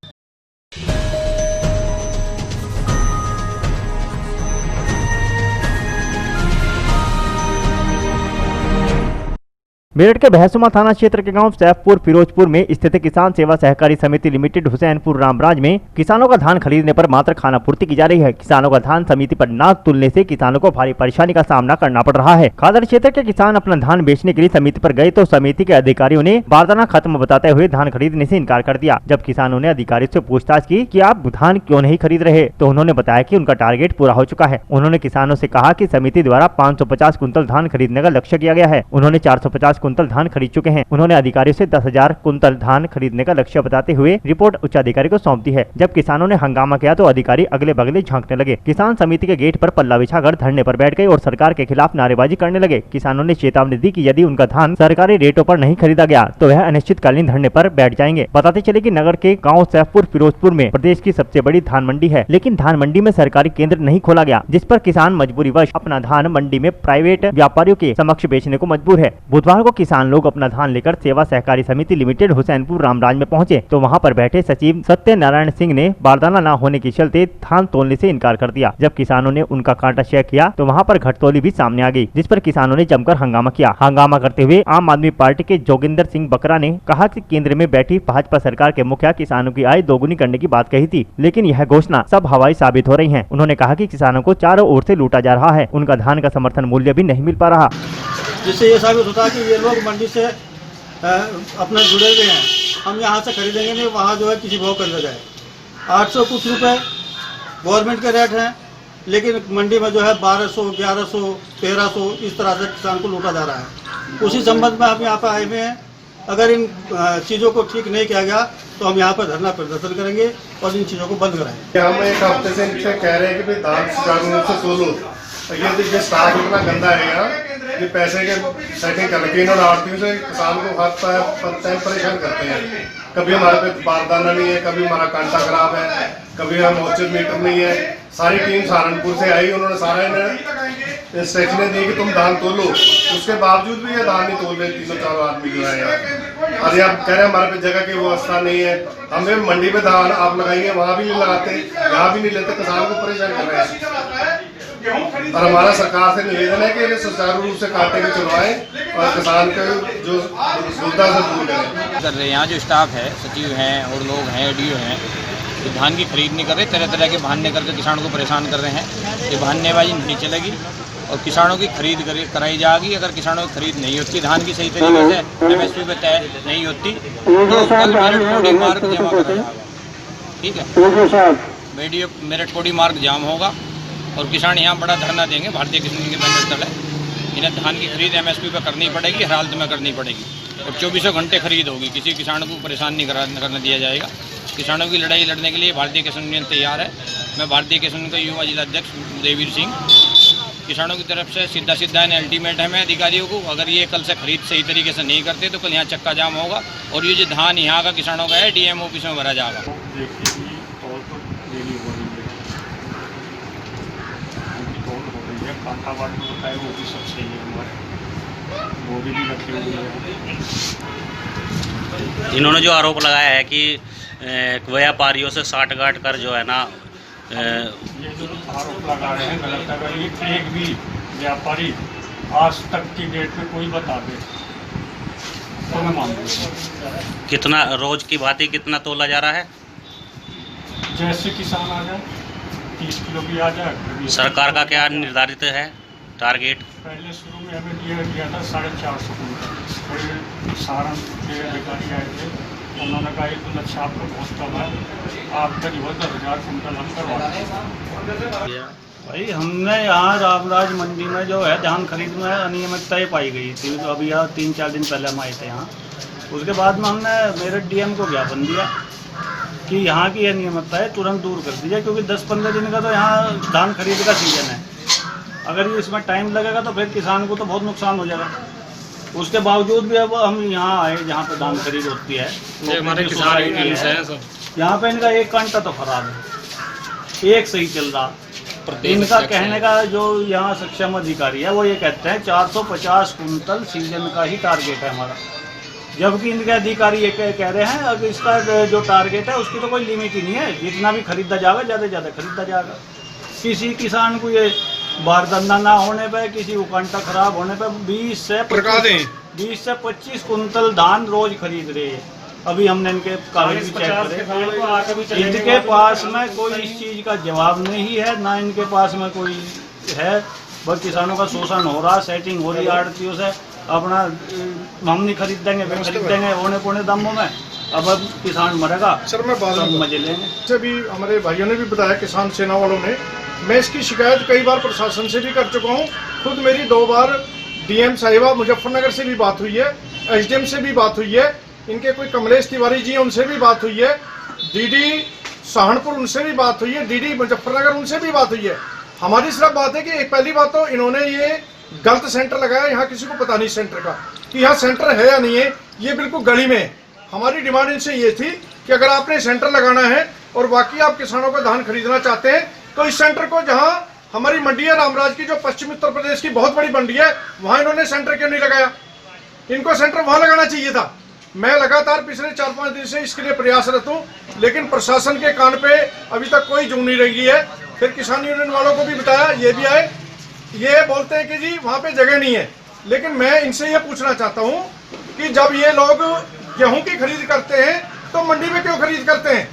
मेरठ के भैंसुमा थाना क्षेत्र के गांव सैफपुर फिरोजपुर में स्थित किसान सेवा सहकारी समिति लिमिटेड हुसैनपुर रामराज में किसानों का धान खरीदने पर मात्र खानापूर्ति की जा रही है। किसानों का धान समिति पर ना तुलने से किसानों को भारी परेशानी का सामना करना पड़ रहा है। खादर क्षेत्र के किसान अपना धान बेचने के लिए समिति पर गए तो समिति के अधिकारियों ने बारदाना खत्म बताते हुए धान खरीदने से इनकार कर दिया। जब किसानों ने अधिकारियों से पूछताछ की कि आप धान क्यों नहीं खरीद रहे, तो उन्होंने बताया कि उनका टारगेट पूरा हो चुका है। उन्होंने किसानों से कहा कि समिति द्वारा 550 कुंतल धान खरीदने का लक्ष्य किया गया है। उन्होंने 450 कुंतल धान खरीद चुके हैं। उन्होंने अधिकारियों से 10,000 कुंतल धान खरीदने का लक्ष्य बताते हुए रिपोर्ट उच्च अधिकारी को सौंप दी है। जब किसानों ने हंगामा किया तो अधिकारी अगले बगले झांकने लगे। किसान समिति के गेट पर पल्ला बिछाकर धरने पर बैठ गए और सरकार के खिलाफ नारेबाजी करने लगे। किसानों ने चेतावनी दी कि यदि उनका धान सरकारी रेटों पर नहीं खरीदा गया तो वह अनिश्चितकालीन धरने पर बैठ जाएंगे। बताते चले कि नगर के गाँव सैफपुर फिरोजपुर में प्रदेश की सबसे बड़ी धान मंडी है, लेकिन धान मंडी में सरकारी केंद्र नहीं खोला गया, जिस पर किसान मजबूरीवश अपना धान मंडी में प्राइवेट व्यापारियों के समक्ष बेचने को मजबूर है। बुधवार को किसान लोग अपना धान लेकर सेवा सहकारी समिति लिमिटेड हुसैनपुर रामराज में पहुंचे तो वहां पर बैठे सचिव सत्यनारायण सिंह ने बारदाना न होने के चलते धान तोलने से इनकार कर दिया। जब किसानों ने उनका कांटा चेक किया तो वहां पर घटतौली भी सामने आ गई, जिस पर किसानों ने जमकर हंगामा किया। हंगामा करते हुए आम आदमी पार्टी के जोगिंदर सिंह बकरा ने कहा कि केंद्र में बैठी भाजपा सरकार के मुखिया किसानों की आय दोगुनी करने की बात कही थी, लेकिन यह घोषणा सब हवाई साबित हो रही है। उन्होंने कहा कि किसानों को चारों ओर से लूटा जा रहा है, उनका धान का समर्थन मूल्य भी नहीं मिल पा रहा, जिससे ये साबित होता है कि ये लोग मंडी से अपने जुड़े हुए हैं। हम यहाँ से खरीदेंगे नहीं, वहाँ जो है किसी भाव कर जाए। 800 कुछ रुपए गवर्नमेंट के रेट हैं, लेकिन मंडी में जो है 1200, 1100, 1300 इस तरह से किसान को लूटा जा रहा है। उसी संबंध में हम यहाँ पर आए हुए हैं। अगर इन चीज़ों को ठीक नहीं किया गया तो हम यहाँ पर धरना प्रदर्शन करेंगे और इन चीज़ों को बंद कराएंगे। हम एक हफ्ते से इनसे कह रहे हैं कि भाई धान सुचारू रूप से तोलो, ये देखिए स्टाफ इतना गंदा है यहाँ, ये पैसे के सेटिंग करके इन्होंने आड़तियों से किसान को हाथ टाइम परेशान करते हैं। कभी हमारे पे बारदाना नहीं है, कभी हमारा कांटा खराब है, कभी हम मोचर मीटर नहीं है। सारी टीम सहारनपुर से आई, उन्होंने सारा इन्हें इंस्ट्रक्शनें दी कि तुम धान तोलो, उसके बावजूद भी ये धान नहीं तोल रहे। 300-400 आदमी जो है यहाँ, अरे आप कह रहे हैं हमारे पे जगह की व्यवस्था नहीं है। हमें मंडी में धान आप लगाइए, वहाँ भी नहीं लगाते, यहाँ भी नहीं लेते, किसान को परेशान कर रहे हैं। और हमारा सरकार से निवेदन है कि इन्हें सुचारू रूप से काटे के चलवाएं और किसान के जो सुविधा से दूर करें। कर रहे यहाँ जो स्टाफ है, सचिव हैं और लोग हैं, एडीओ हैं, जो धान की खरीद नहीं कर रहे, तरह तरह के बहाने करके किसानों को परेशान कर रहे हैं। ये बहानेबाजी नहीं चलेगी और किसानों की खरीद कराई जाएगी। अगर किसानों की खरीद नहीं होती, धान की सही तरीके से MSP पे तय नहीं होती, तो कल मेरठ कोडी मार्ग जमा करा जाएगा। ठीक है, मेरठ कोडी मार्ग जाम होगा और किसान यहाँ बड़ा धरना देंगे। भारतीय किसान के बैनर तले इन्हें धान की खरीद MSP पर करनी पड़ेगी, हर हालत में करनी पड़ेगी और 24 घंटे खरीद होगी। किसी किसान को परेशान नहीं करने दिया जाएगा। किसानों की लड़ाई लड़ने के लिए भारतीय किसान यूनियन तैयार है। मैं भारतीय किसान का युवा जिला अध्यक्ष देवीर सिंह, किसानों की तरफ से सीधा अल्टीमेट है मैं अधिकारियों को, अगर ये कल से खरीद सही तरीके से नहीं करते तो कल यहाँ चक्का जाम होगा और ये जो धान यहाँ का किसानों का है DM ऑफिस में भरा जाएगा। वो भी सब सही है, हमारे वो भी रखे हुए हैं। इन्होंने जो आरोप लगाया है कि व्यापारियों से साठ-गांठ कर जो है ना, ये जो आरोप लगा रहे हैं गलत है। अगर एक भी व्यापारी आज तक की डेट में कोई बता दे तो मैं मान लूँगा। कितना रोज की भांति कितना तोला जा रहा है? जैसे किसान आ जाए, 30 किलो भी आ जाए। सरकार का क्या निर्धारित है टारगेट? पहले शुरू में हमें दिया था 450 कुंटल। सारण के अधिकारी आए थे, उन्होंने कहा 1 लाख आपको बहुत कम है, आप करीब 10,000 कुंटल हम करवा दें। भाई हमने यहाँ रामराज मंडी में जो है धान खरीद में अनियमितताएँ पाई गई थी। तो अभी यहाँ 3-4 दिन पहले हम आए थे यहाँ। उसके बाद में हमने मेरठ DM को ज्ञापन दिया कि यहाँ की अनियमितता है तुरंत दूर कर दीजिए, क्योंकि 10-15 दिन का तो यहाँ धान खरीद का सीजन है। अगर ये इसमें टाइम लगेगा तो फिर किसान को तो बहुत नुकसान हो जाएगा। उसके बावजूद भी अब हम यहाँ आए जहाँ पे धान खरीद होती है। हमारे किसान यूनियन हैं सब यहाँ पे इनका एक घंटा तो खराब है, एक सही चल रहा। इनका कहने का जो यहाँ सक्षम अधिकारी है वो ये कहते हैं 450 कुंटल सीजन का ही टारगेट है हमारा, जबकि इनके अधिकारी ये कह रहे हैं अब इसका जो टारगेट है उसकी तो कोई लिमिट ही नहीं है, जितना भी खरीदा जाएगा ज़्यादा से ज़्यादा खरीदा जाएगा। किसी किसान को ये बारदाना ना होने पे, किसी को कांटा खराब होने पे 20 से 25 कुंटल धान रोज खरीद रहे हैं। अभी हमने इनके कागज भी चेक करे, इनके पास में कोई इस चीज़ का जवाब नहीं है, ना इनके पास में कोई है। बस किसानों का शोषण हो रहा, सेटिंग हो रही आड़तियों से, अपना हम नहीं खरीद देंगे, वे खरीद देंगे औने पौने दामों में। अब किसान मरेगा, सर मैं बात मजे लेंगे। से भी हमारे भाइयों ने भी बताया, किसान सेना वालों ने, मैं इसकी शिकायत कई बार प्रशासन से भी कर चुका हूँ। खुद मेरी 2 बार डीएम साहिबा मुजफ्फरनगर से भी बात हुई है, एसडीएम से भी बात हुई है, इनके कोई कमलेश तिवारी जी उनसे भी बात हुई है, डीडी सहारनपुर उनसे भी बात हुई है, डीडी मुजफ्फरनगर उनसे भी बात हुई है। हमारी सिर्फ बात है कि एक पहली बात तो इन्होंने ये गलत सेंटर लगाया, यहाँ किसी को पता नहीं सेंटर का कि यहाँ सेंटर है या नहीं है, ये बिल्कुल गली में है। हमारी डिमांड इनसे ये थी कि अगर आपने सेंटर लगाना है और बाकी आप किसानों को धान खरीदना चाहते हैं तो इस सेंटर को, जहाँ हमारी मंडी है रामराज की, जो पश्चिमी उत्तर प्रदेश की बहुत बड़ी मंडी है, वहाँ इन्होंने सेंटर क्यों नहीं लगाया? इनको सेंटर वहाँ लगाना चाहिए था। मैं लगातार पिछले 4-5 दिन से इसके लिए प्रयासरत हूँ, लेकिन प्रशासन के कान पे अभी तक कोई जूं नहीं रही है। फिर किसान यूनियन वालों को भी बताया, ये भी आए, ये बोलते हैं कि जी वहाँ पे जगह नहीं है। लेकिन मैं इनसे ये पूछना चाहता हूँ कि जब ये लोग गेहूं की खरीद करते हैं तो मंडी में क्यों खरीद करते हैं?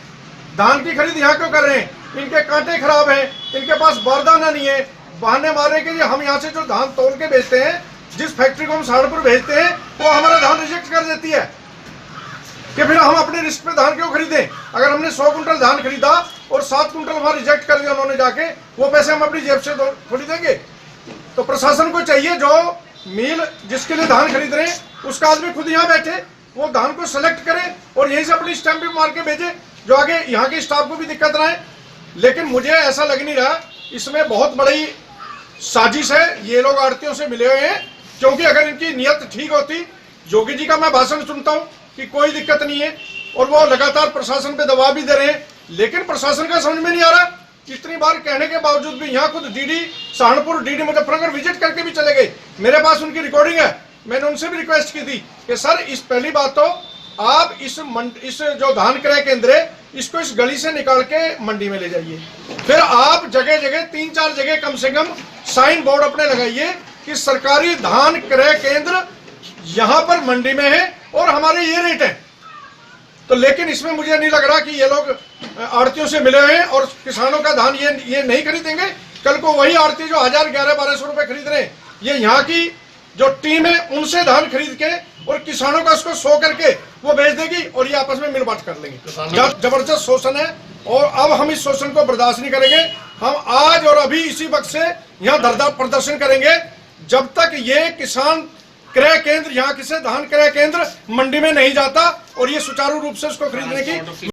धान की खरीद यहाँ क्यों कर रहे हैं? इनके कांटे खराब हैं, इनके पास बारदाना नहीं है, बहाने मारे कि हम यहाँ से जो धान तोल के बेचते हैं, जिस फैक्ट्री को हम सहारनपुर भेजते हैं, वो हमारा धान रिजेक्ट कर देती है कि फिर हम अपने रिस्क पे धान क्यों खरीदें? अगर हमने 100 कुंटल धान खरीदा और 7 कुंटल हमारा रिजेक्ट कर दिया उन्होंने जाके, वो पैसे हम अपनी जेब से थोड़ी देंगे। तो प्रशासन को चाहिए, जो मिल जिसके लिए धान खरीद रहे हैं उसका आदमी खुद यहाँ बैठे, वो धान को सेलेक्ट करे और यहीं से अपनी स्टैंप मार के भेजे, जो आगे यहाँ के स्टाफ को भी दिक्कत ना आए। लेकिन मुझे ऐसा लग नहीं रहा, इसमें बहुत बड़ी साजिश है, ये लोग आड़तियों से मिले हुए हैं। क्योंकि अगर इनकी नीयत ठीक होती, योगी जी का मैं भाषण सुनता हूँ कि कोई दिक्कत नहीं है और वो लगातार प्रशासन पे दबाव भी दे रहे हैं, लेकिन प्रशासन का समझ में नहीं आ रहा। इतनी बार कहने के बावजूद भी यहाँ खुद DD Saharanpur, DD Muzaffarnagar visit करके भी चले गए। मेरे पास उनकी रिकॉर्डिंग है, मैंने उनसे भी रिक्वेस्ट की थी कि सर इस पहली बात तो आप इस जो धान क्रय केंद्र है इसको इस गली से निकाल के मंडी में ले जाइए। फिर आप जगह जगह 3-4 जगह कम से कम साइन बोर्ड अपने लगाइए कि सरकारी धान क्रय केंद्र यहाँ पर मंडी में है और हमारे ये रेट है। तो लेकिन इसमें मुझे नहीं लग रहा कि ये लोग आड़तियों से मिले हैं और किसानों का धान ये नहीं खरीदेंगे। कल को वही आड़ती जो 1000-1100-1200 रुपए खरीद रहे हैं, ये यहाँ की जो टीम है उनसे धान खरीद के और किसानों का उसको 100 करके वो बेच देगी और ये आपस में मिल बांट कर लेंगे। जबरदस्त शोषण है और अब हम इस शोषण को बर्दाश्त नहीं करेंगे। हम आज और अभी इसी वक्त से यहाँ धरना प्रदर्शन करेंगे जब तक ये किसान क्रय केंद्र, यहाँ किसे धान क्रय केंद्र मंडी में नहीं जाता और ये सुचारू रूप से उसको खरीदने की।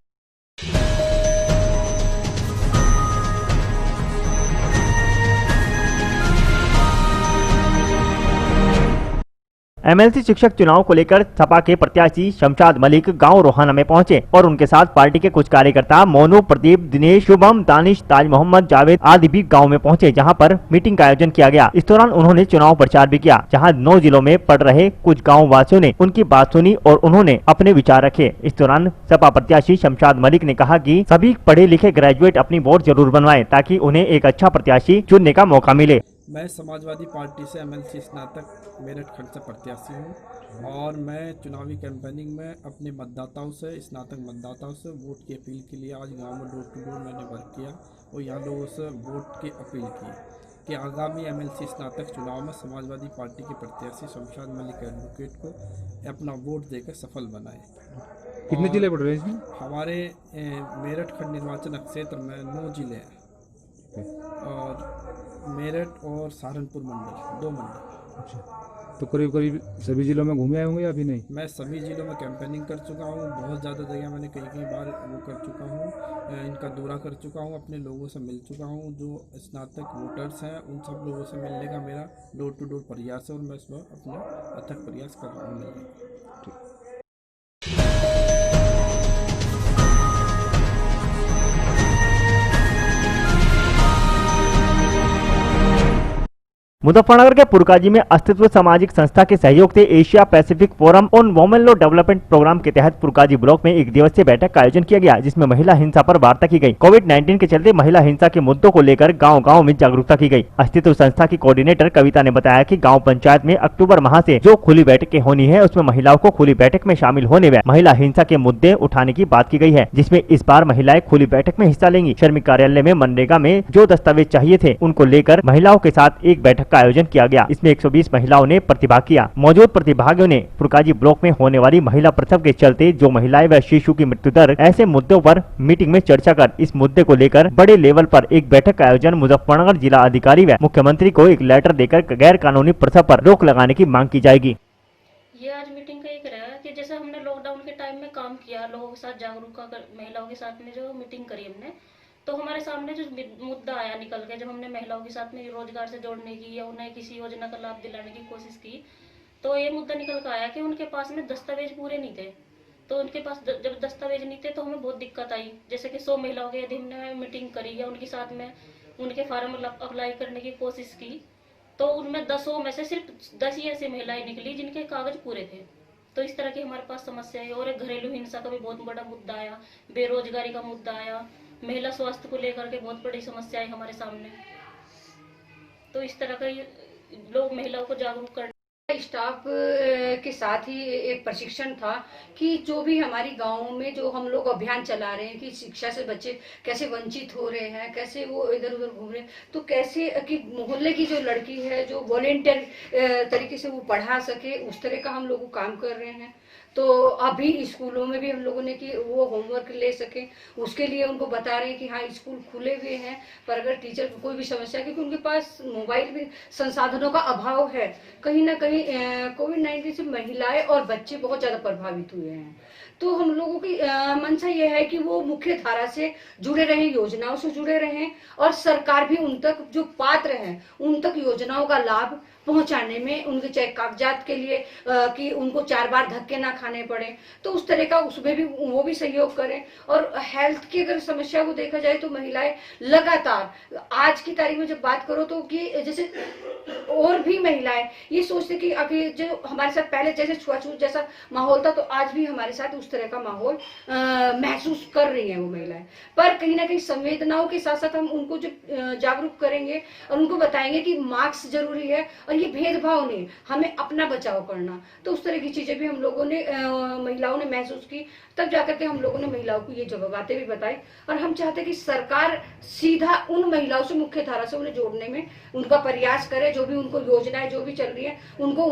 एमएलसी शिक्षक चुनाव को लेकर सपा के प्रत्याशी शमशाद मलिक गांव रोहाना में पहुंचे और उनके साथ पार्टी के कुछ कार्यकर्ता मोनू, प्रदीप, दिनेश, शुभम, दानिश, ताज मोहम्मद, जावेद आदि भी गांव में पहुंचे, जहां पर मीटिंग का आयोजन किया गया। इस दौरान उन्होंने चुनाव प्रचार भी किया, जहां 9 जिलों में पढ़ रहे कुछ गाँव वासियों ने उनकी बात सुनी और उन्होंने अपने विचार रखे। इस दौरान सपा प्रत्याशी शमशाद मलिक ने कहा कि सभी पढ़े लिखे ग्रेजुएट अपनी वोट जरूर बनवाएं ताकि उन्हें एक अच्छा प्रत्याशी चुनने का मौका मिले। मैं समाजवादी पार्टी से एमएलसी स्नातक मेरठ खंड से प्रत्याशी हूँ और मैं चुनावी कैंपेनिंग में अपने मतदाताओं से, स्नातक मतदाताओं से वोट की अपील के लिए आज गांव में डोर टू डोर मैंने वर्क किया और यहाँ लोगों से वोट की अपील की कि आगामी एमएलसी स्नातक चुनाव में समाजवादी पार्टी के प्रत्याशी शमशाद मलिक एडवोकेट को अपना वोट देकर सफल बनाए। कितने जिले पड़ रहे हैं इसमें? हमारे मेरठ खंड निर्वाचन क्षेत्र में 9 जिले हैं और मेरठ और सहारनपुर मंडल, 2 मंडल। अच्छा, तो करीब करीब सभी जिलों में घूमे आए होंगे या अभी नहीं? मैं सभी जिलों में कैंपेनिंग कर चुका हूँ, बहुत ज़्यादा जगह मैंने कई बार वो कर चुका हूँ, इनका दौरा कर चुका हूँ, अपने लोगों से मिल चुका हूँ। जो स्नातक वोटर्स हैं उन सब लोगों से मिलने का मेरा डोर टू डोर प्रयास है और मैं इसमें अपना अथक प्रयास कर रहा हूँ। मुजफ्फरनगर के पुरकाजी में अस्तित्व सामाजिक संस्था के सहयोग से Asia Pacific forum on women law development program के तहत पुरकाजी ब्लॉक में एक दिवसीय बैठक का आयोजन किया गया, जिसमें महिला हिंसा पर वार्ता की गई। कोविड-19 के चलते महिला हिंसा के मुद्दों को लेकर गांव-गांव में जागरूकता की गई। अस्तित्व संस्था की कोऑर्डिनेटर कविता ने बताया कि गाँव पंचायत में अक्टूबर माह से जो खुली बैठकें होनी है, उसमें महिलाओं को खुली बैठक में शामिल होने व महिला हिंसा के मुद्दे उठाने की बात की गई है, जिसमें इस बार महिलाएं खुली बैठक में हिस्सा लेंगी। श्रमिक कार्यालय में मनरेगा में जो दस्तावेज चाहिए थे, उनको लेकर महिलाओं के साथ एक बैठक का आयोजन किया गया। इसमें 120 महिलाओं ने प्रतिभाग किया। मौजूद प्रतिभागियों ने पुरकाजी ब्लॉक में होने वाली महिला प्रसव के चलते जो महिलाएं व शिशु की मृत्यु दर, ऐसे मुद्दों पर मीटिंग में चर्चा कर इस मुद्दे को लेकर बड़े लेवल पर एक बैठक का आयोजन मुजफ्फरनगर जिला अधिकारी व मुख्यमंत्री को एक लेटर देकर गैर कानूनी प्रसव पर रोक लगाने की मांग की जाएगी। ये आज मीटिंग का एक रहा कि जैसे हमने लॉकडाउन के टाइम में काम किया, लोगों के साथ जागरूकता कर, महिलाओं के साथ में जो मीटिंग करी हमने, तो हमारे सामने जो मुद्दा आया निकल के, जब हमने महिलाओं के साथ में रोजगार से जोड़ने की या उन्हें किसी योजना का लाभ दिलाने की कोशिश की, तो ये मुद्दा निकल कर आया कि उनके पास में दस्तावेज पूरे नहीं थे। तो उनके पास जब दस्तावेज नहीं थे तो हमें बहुत दिक्कत आई। जैसे कि 100 महिलाओं के यदि हमने मीटिंग करी या उनके साथ में उनके फार्म अप्लाई करने की कोशिश की, तो उनमें 10 में से सिर्फ 10 ही ऐसी महिलाएं निकली जिनके कागज पूरे थे। तो इस तरह की हमारे पास समस्या है। और एक घरेलू हिंसा का भी बहुत बड़ा मुद्दा आया, बेरोजगारी का मुद्दा आया, महिला स्वास्थ्य को लेकर के बहुत बड़ी समस्या है हमारे सामने। तो इस तरह का लोग महिलाओं को जागरूक करने स्टाफ के साथ ही एक प्रशिक्षण था कि जो भी हमारी गाँव में जो हम लोग अभियान चला रहे हैं कि शिक्षा से बच्चे कैसे वंचित हो रहे हैं, कैसे वो इधर उधर घूम रहे हैं, तो कैसे कि मोहल्ले की जो लड़की है जो वॉलेंटियर तरीके से वो पढ़ा सके, उस तरह का हम लोग काम कर रहे हैं। तो अभी स्कूलों में भी हम लोगों ने कि वो होमवर्क ले सके, उसके लिए उनको बता रहे हैं कि हाँ स्कूल खुले हुए हैं, पर अगर टीचर को कोई भी समस्या, क्योंकि उनके पास मोबाइल भी संसाधनों का अभाव है, कहीं ना कहीं कोविड-19 से महिलाएं और बच्चे बहुत ज़्यादा प्रभावित हुए हैं। तो हम लोगों की मंशा ये है कि वो मुख्य धारा से जुड़े रहें, योजनाओं से जुड़े रहें, और सरकार भी उन तक जो पात्र हैं उन तक योजनाओं का लाभ पहुंचाने में, उनके चाहे कागजात के लिए कि उनको 4 बार धक्के ना खाने पड़े, तो उस तरह का उसमें भी वो भी सहयोग करें। और हेल्थ की अगर समस्या को देखा जाए तो महिलाएं लगातार आज की तारीख में जब बात करो तो कि जैसे और भी महिलाएं ये सोचते कि अभी जो हमारे साथ पहले जैसे छुआछूत जैसा माहौल था, तो आज भी हमारे साथ उस तरह का माहौल महसूस कर रही हैं वो महिलाएं। पर कहीं ना कहीं संवेदनाओं के साथ साथ हम उनको जो जागरूक करेंगे और उनको बताएंगे कि मास्क जरूरी है और ये भेदभाव नहीं, हमें अपना बचाव करना, तो उस तरह की चीजें भी हम लोगों ने महिलाओं ने महसूस की। तब जाकर के हम लोगों ने महिलाओं को ये बातें भी बताई। और हम चाहते हैं कि सरकार सीधा उन महिलाओं से मुख्य धारा से उन्हें जोड़ने में उनका प्रयास करे, जो भी उनको योजनाएं जो भी चल रही है उनको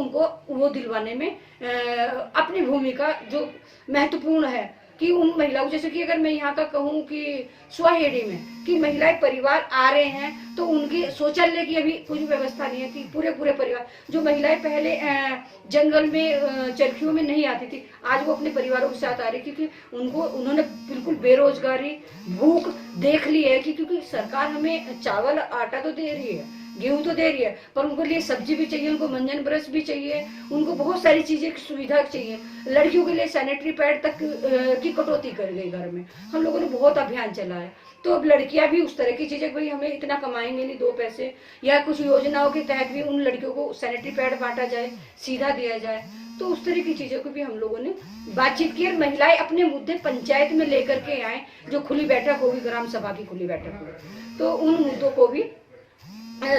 वो दिलवाने में अपनी भूमिका जो महत्वपूर्ण है कि उन महिलाओं, जैसे कि अगर मैं यहाँ का कहूँ कि स्वाहेड़ी में कि महिलाएं परिवार आ रहे हैं तो उनकी शौचालय की अभी कोई व्यवस्था नहीं है कि पूरे परिवार, जो महिलाएं पहले जंगल में चरखियों में नहीं आती थी, आज वो अपने परिवारों के साथ आ रही, क्योंकि उन्होंने बिल्कुल बेरोजगारी भूख देख ली है कि क्योंकि सरकार हमें चावल आटा तो दे रही है, गेहूं तो दे रही है, पर उनको लिए सब्जी भी चाहिए, उनको मंजन ब्रश भी चाहिए, उनको बहुत सारी चीजें की सुविधा चाहिए। लड़कियों के लिए सैनिटरी पैड तक की कटौती कर गई घर में। हम लोगों ने बहुत अभियान चलाया। तो अब लड़कियां भी उस तरह की चीजें, भाई हमें इतना कमाएंगे नहीं 2 पैसे, या कुछ योजनाओं के तहत भी उन लड़कियों को सैनिटरी पैड बांटा जाए, सीधा दिया जाए, तो उस तरह की चीजों को भी हम लोगों ने बातचीत की। और महिलाएं अपने मुद्दे पंचायत में लेकर के आए, जो खुली बैठक होगी, ग्राम सभा की खुली बैठक होगी, तो उन मुद्दों को भी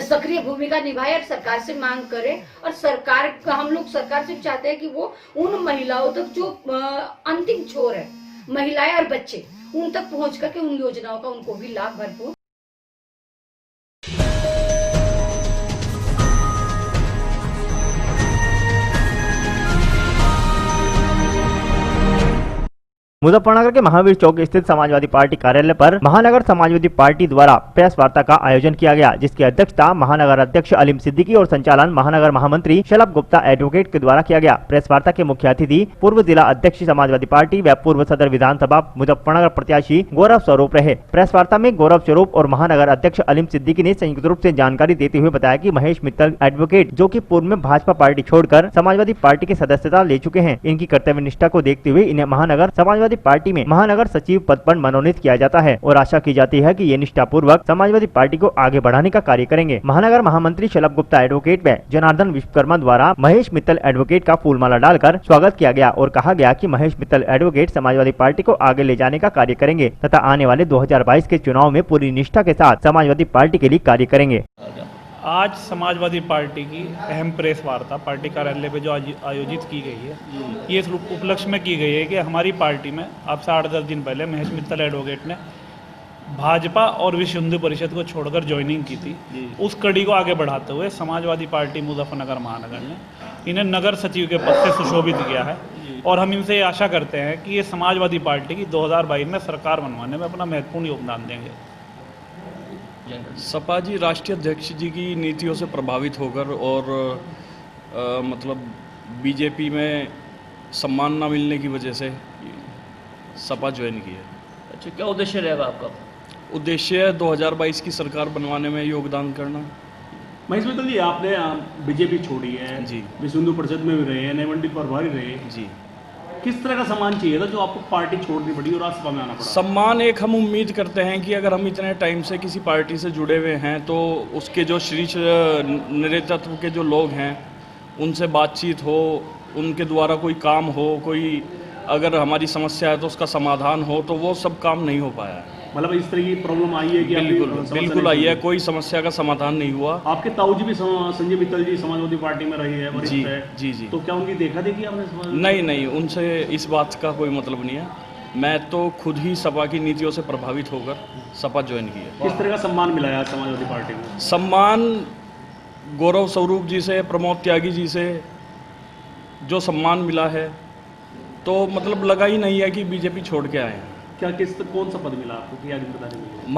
सक्रिय भूमिका निभाए और सरकार से मांग करें। और सरकार का हम लोग सरकार से चाहते हैं कि वो उन महिलाओं तक जो अंतिम छोर है, महिलाएं और बच्चे, उन तक पहुंच करके उन योजनाओं का उनको भी लाभ भरपूर। मुजफ्फरनगर के महावीर चौक स्थित समाजवादी पार्टी कार्यालय पर महानगर समाजवादी पार्टी द्वारा प्रेस वार्ता का आयोजन किया गया, जिसकी अध्यक्षता महानगर अध्यक्ष अलीम सिद्दीकी और संचालन महानगर महामंत्री शलभ गुप्ता एडवोकेट के द्वारा किया गया। प्रेस वार्ता के मुख्य अतिथि पूर्व जिला अध्यक्ष समाजवादी पार्टी व पूर्व सदर विधानसभा मुजफ्फरनगर प्रत्याशी गौरव स्वरूप रहे। प्रेस वार्ता में गौरव स्वरूप और महानगर अध्यक्ष अलीम सिद्दीकी ने संयुक्त रूप से जानकारी देते हुए बताया कि महेश मित्तल एडवोकेट, जो कि पूर्व में भाजपा पार्टी छोड़कर समाजवादी पार्टी की सदस्यता ले चुके हैं, इनकी कर्तव्य निष्ठा को देखते हुए इन्हें महानगर समाजवादी समाजवादी पार्टी में महानगर सचिव पद पर मनोनीत किया जाता है और आशा की जाती है कि ये निष्ठापूर्वक समाजवादी पार्टी को आगे बढ़ाने का कार्य करेंगे। महानगर महामंत्री शलभ गुप्ता एडवोकेट व जनार्दन विश्वकर्मा द्वारा महेश मित्तल एडवोकेट का फूलमाला डालकर स्वागत किया गया और कहा गया कि महेश मित्तल एडवोकेट समाजवादी पार्टी को आगे ले जाने का कार्य करेंगे तथा आने वाले 2022 के चुनाव में पूरी निष्ठा के साथ समाजवादी पार्टी के लिए कार्य करेंगे। आज समाजवादी पार्टी की अहम प्रेस वार्ता पार्टी कार्यालय पे जो आयोजित की गई है, ये इस उपलक्ष्य में की गई है कि हमारी पार्टी में अब से 8-10 दिन पहले महेश मित्तल एडवोकेट ने भाजपा और विश्व हिंदू परिषद को छोड़कर ज्वाइनिंग की थी। उस कड़ी को आगे बढ़ाते हुए समाजवादी पार्टी मुजफ्फरनगर महानगर ने इन्हें नगर सचिव के पद से सुशोभित किया है और हम इनसे आशा करते हैं कि ये समाजवादी पार्टी की 2022 में सरकार बनवाने में अपना महत्वपूर्ण योगदान देंगे। सपा जी राष्ट्रीय अध्यक्ष जी की नीतियों से प्रभावित होकर और मतलब बीजेपी में सम्मान न मिलने की वजह से सपा ज्वाइन की है। अच्छा, क्या उद्देश्य रहेगा आपका? उद्देश्य 2022 की सरकार बनवाने में योगदान करना। महेश मित्तल जी, आपने बीजेपी छोड़ी है जी, विश्व हिंदू परिषद में भी रहे हैं, नए मंडी प्रभारी रहे जी, किस तरह का सम्मान चाहिए था जो आपको पार्टी छोड़नी पड़ी और राजसभा में आना पड़ा? सम्मान एक हम उम्मीद करते हैं कि अगर हम इतने टाइम से किसी पार्टी से जुड़े हुए हैं तो उसके जो शीर्ष नेतृत्व के जो लोग हैं उनसे बातचीत हो, उनके द्वारा कोई काम हो, कोई अगर हमारी समस्या है तो उसका समाधान हो, तो वो सब काम नहीं हो पाया है। मतलब इस तरह की प्रॉब्लम आई है कि बिल्कुल आई है, कोई समस्या का समाधान नहीं हुआ। आपके ताऊजी भी संजय मित्तल जी समाजवादी पार्टी में रही है, जी जी जी, तो क्या उनकी देखा देखी आपने? नहीं, उनसे इस बात का कोई मतलब नहीं है। मैं तो खुद ही सपा की नीतियों से प्रभावित होकर सपा ज्वाइन की है। किस तरह का सम्मान मिला है समाजवादी पार्टी में? सम्मान गौरव स्वरूप जी से, प्रमोद त्यागी जी से जो सम्मान मिला है, तो मतलब लगा ही नहीं है कि बीजेपी छोड़ के आए हैं। क्या कौन सा पद मिला आपको? क्या जिम्मेदारी मिली?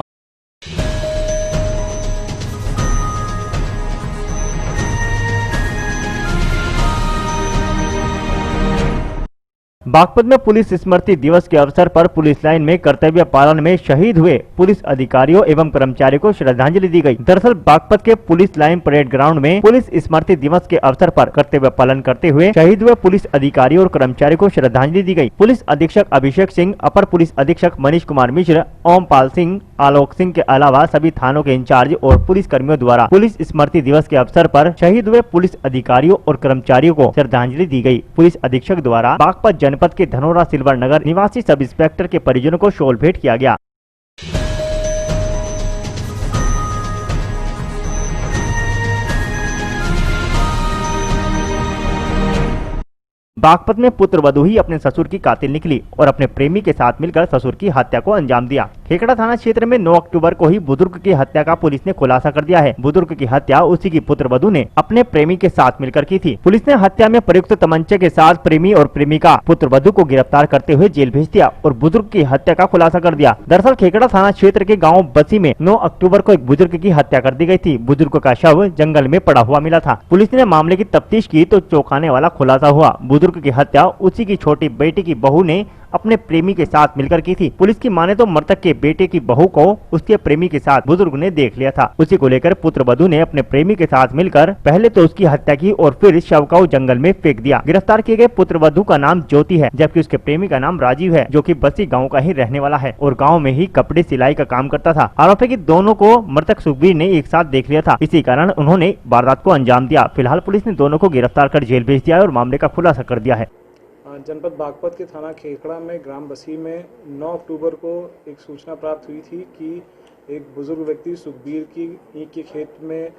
बागपत में पुलिस स्मृति दिवस के अवसर पर पुलिस लाइन में कर्तव्य पालन में शहीद हुए पुलिस अधिकारियों एवं कर्मचारियों को श्रद्धांजलि दी गई। दरअसल बागपत के पुलिस लाइन परेड ग्राउंड में पुलिस स्मृति दिवस के अवसर पर कर्तव्य पालन करते हुए शहीद हुए पुलिस अधिकारियों और कर्मचारियों को श्रद्धांजलि दी गई। पुलिस अधीक्षक अभिषेक सिंह, अपर पुलिस अधीक्षक मनीष कुमार मिश्र, ओमपाल सिंह, आलोक सिंह के अलावा सभी थानों के इंचार्ज और पुलिस कर्मियों द्वारा पुलिस स्मृति दिवस के अवसर पर शहीद हुए पुलिस अधिकारियों और कर्मचारियों को श्रद्धांजलि दी गई। पुलिस अधीक्षक द्वारा बागपत जनपद के धनोरा सिल्वर नगर निवासी सब इंस्पेक्टर के परिजनों को शॉल भेंट किया गया। बागपत में पुत्र वधू ही अपने ससुर की कातिल निकली और अपने प्रेमी के साथ मिलकर ससुर की हत्या को अंजाम दिया। खेकड़ा थाना क्षेत्र में 9 अक्टूबर को ही बुजुर्ग की हत्या का पुलिस ने खुलासा कर दिया है। बुजुर्ग की हत्या उसी की पुत्र वधू ने अपने प्रेमी के साथ मिलकर की थी। पुलिस ने हत्या में प्रयुक्त तमंचे के साथ प्रेमी और प्रेमिका पुत्र वधू को गिरफ्तार करते हुए जेल भेज दिया और बुजुर्ग की हत्या का खुलासा कर दिया। दरअसल खेकड़ा थाना क्षेत्र के गाँव बसी में 9 अक्टूबर को एक बुजुर्ग की हत्या कर दी गई थी। बुजुर्ग का शव जंगल में पड़ा हुआ मिला था। पुलिस ने मामले की तफ्तीश की तो चौंकाने वाला खुलासा हुआ। बुजुर्ग की हत्या उसी की छोटी बेटी की बहू ने अपने प्रेमी के साथ मिलकर की थी। पुलिस की माने तो मृतक के बेटे की बहू को उसके प्रेमी के साथ बुजुर्ग ने देख लिया था। उसी को लेकर पुत्र वधू ने अपने प्रेमी के साथ मिलकर पहले तो उसकी हत्या की और फिर शव को जंगल में फेंक दिया। गिरफ्तार किए गए पुत्र वधू का नाम ज्योति है, जबकि उसके प्रेमी का नाम राजीव है, जो कि बसी गाँव का ही रहने वाला है और गाँव में ही कपड़े सिलाई का काम करता था। आरोप है कि दोनों को मृतक सुखबीर ने एक साथ देख लिया था, इसी कारण उन्होंने वारदात को अंजाम दिया। फिलहाल पुलिस ने दोनों को गिरफ्तार कर जेल भेज दिया और मामले का खुलासा कर दिया है। जनपद बागपत के थाना खेखड़ा में ग्राम बसी में 9 अक्टूबर को एक सूचना प्राप्त हुई थी कि एक बुजुर्ग व्यक्ति सुखबीर की ईंख के खेत में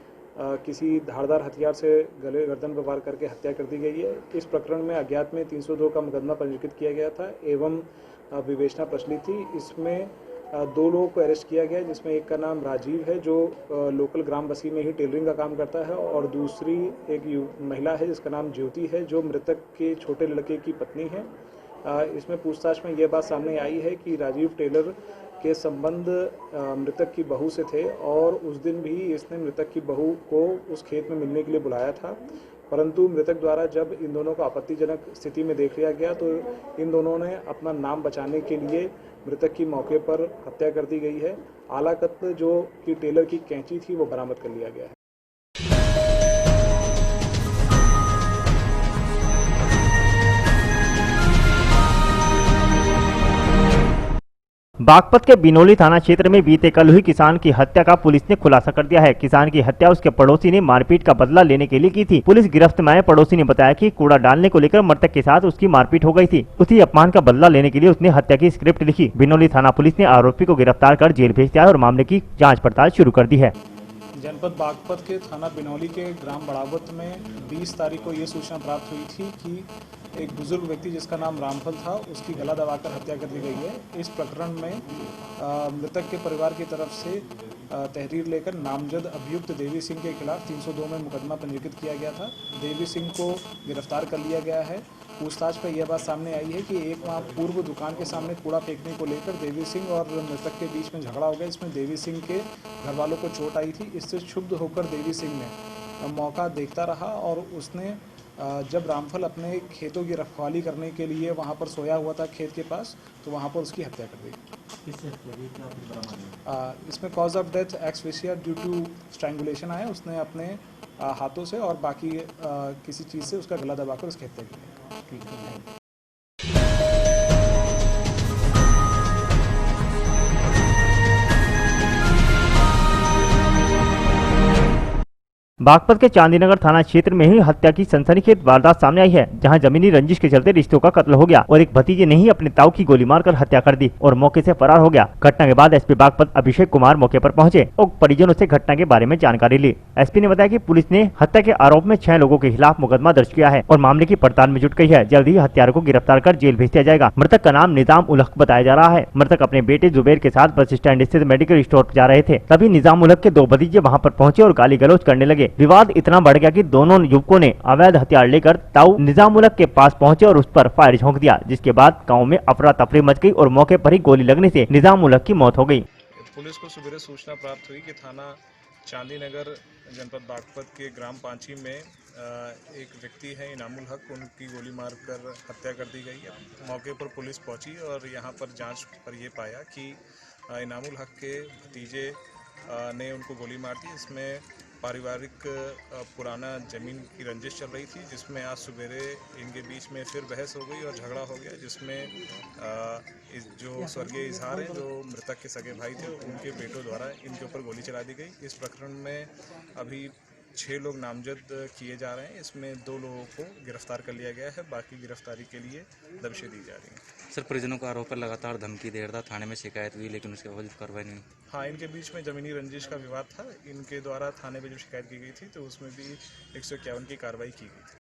किसी धारदार हथियार से गले गर्दन पर वार करके हत्या कर दी गई है। इस प्रकरण में अज्ञात में 302 का मुकदमा पंजीकृत किया गया था एवं विवेचना प्रचलित थी। इसमें 2 लोगों को अरेस्ट किया गया, जिसमें एक का नाम राजीव है जो लोकल ग्राम बसी में ही टेलरिंग का काम करता है और दूसरी एक महिला है जिसका नाम ज्योति है जो मृतक के छोटे लड़के की पत्नी है। इसमें पूछताछ में यह बात सामने आई है कि राजीव टेलर के संबंध मृतक की बहू से थे और उस दिन भी इसने मृतक की बहू को उस खेत में मिलने के लिए बुलाया था, परंतु मृतक द्वारा जब इन दोनों को आपत्तिजनक स्थिति में देख लिया गया तो इन दोनों ने अपना नाम बचाने के लिए मृतक की मौके पर हत्या कर दी गई है। आलाकत जो कि टेलर की कैंची थी वो बरामद कर लिया गया है। बागपत के बिनौली थाना क्षेत्र में बीते कल हुई किसान की हत्या का पुलिस ने खुलासा कर दिया है। किसान की हत्या उसके पड़ोसी ने मारपीट का बदला लेने के लिए की थी। पुलिस गिरफ्त में आए पड़ोसी ने बताया कि कूड़ा डालने को लेकर मृतक के साथ उसकी मारपीट हो गई थी। उसी अपमान का बदला लेने के लिए उसने हत्या की स्क्रिप्ट लिखी। बिनौली थाना पुलिस ने आरोपी को गिरफ्तार कर जेल भेज दिया है और मामले की जाँच पड़ताल शुरू कर दी है। जनपद बागपत के थाना बिनौली के ग्राम बड़ावत में 20 तारीख को ये सूचना प्राप्त हुई थी कि एक बुजुर्ग व्यक्ति जिसका नाम रामफल था उसकी गला दबाकर हत्या कर दी गई है। इस प्रकरण में मृतक के परिवार की तरफ से तहरीर लेकर नामजद अभियुक्त देवी सिंह के खिलाफ 302 में मुकदमा पंजीकृत किया गया था। देवी सिंह को गिरफ्तार कर लिया गया है। पूछताछ पर यह बात सामने आई है कि एक माह पूर्व दुकान के सामने कूड़ा फेंकने को लेकर देवी सिंह और मृतक के बीच में झगड़ा हो गया। इसमें देवी सिंह के घर वालों को चोट आई थी। इससे क्षुब्ध होकर देवी सिंह ने मौका देखता रहा और उसने जब रामफल अपने खेतों की रखवाली करने के लिए वहां पर सोया हुआ था खेत के पास, तो वहां पर उसकी हत्या कर दी। इसमें cause of death asphyxia due to strangulation आया। उसने अपने हाथों से और बाकी किसी चीज़ से उसका गला दबाकर उसकी हत्या की। बागपत के चांदीनगर थाना क्षेत्र में ही हत्या की सनसनीखेज वारदात सामने आई है, जहां जमीनी रंजिश के चलते रिश्तों का कत्ल हो गया और एक भतीजे ने ही अपने ताऊ की गोली मारकर हत्या कर दी और मौके से फरार हो गया। घटना के बाद एसपी बागपत अभिषेक कुमार मौके पर पहुंचे और परिजनों से घटना के बारे में जानकारी ली। एसपी ने बताया कि पुलिस ने हत्या के आरोप में 6 लोगों के खिलाफ मुकदमा दर्ज किया है और मामले की पड़ताल में जुट गई है। जल्द ही हत्यारों को गिरफ्तार कर जेल भेज दिया जाएगा। मृतक का नाम निजाम उल हक बताया जा रहा है। मृतक अपने बेटे जुबैर के साथ बस स्टैंड स्थित मेडिकल स्टोर जा रहे थे, तभी निजाम उल हक के 2 भतीजे वहाँ पर पहुंचे और गाली गलौज करने लगे। विवाद इतना बढ़ गया कि दोनों युवकों ने अवैध हथियार लेकर ताऊ निजाम उल हक के पास पहुंचे और उस पर फायर झोंक दिया, जिसके बाद गांव में अफरा तफरी मच गई और मौके पर ही गोली लगने से निजाम उल हक की मौत हो गई। पुलिस को सुबह सूचना प्राप्त हुई कि थाना चांदीनगर जनपद बागपत के ग्राम पांची में एक व्यक्ति है इनामुल हक, उनकी गोली मारकर हत्या कर दी गई है। मौके पर पुलिस पहुंची और यहां पर जांच पर यह पाया कि इनामुल हक के भतीजे ने उनको गोली मार दी। इसमें पारिवारिक पुराना ज़मीन की रंजिश चल रही थी, जिसमें आज सवेरे इनके बीच में फिर बहस हो गई और झगड़ा हो गया, जिसमें जो स्वर्गीय इजहार हैं, जो मृतक के सगे भाई थे, उनके बेटों द्वारा इनके ऊपर गोली चला दी गई। इस प्रकरण में अभी 6 लोग नामजद किए जा रहे हैं। इसमें 2 लोगों को गिरफ्तार कर लिया गया है। बाकी गिरफ्तारी के लिए दबिशें दी जा रही हैं। सर, परिजनों का आरोप है लगातार धमकी दे रहा था, थाने में शिकायत हुई लेकिन उसके बावजूद कार्रवाई नहीं। हाँ, इनके बीच में ज़मीनी रंजिश का विवाद था। इनके द्वारा थाने में जो शिकायत की गई थी तो उसमें भी 151 की कार्रवाई की गई थी।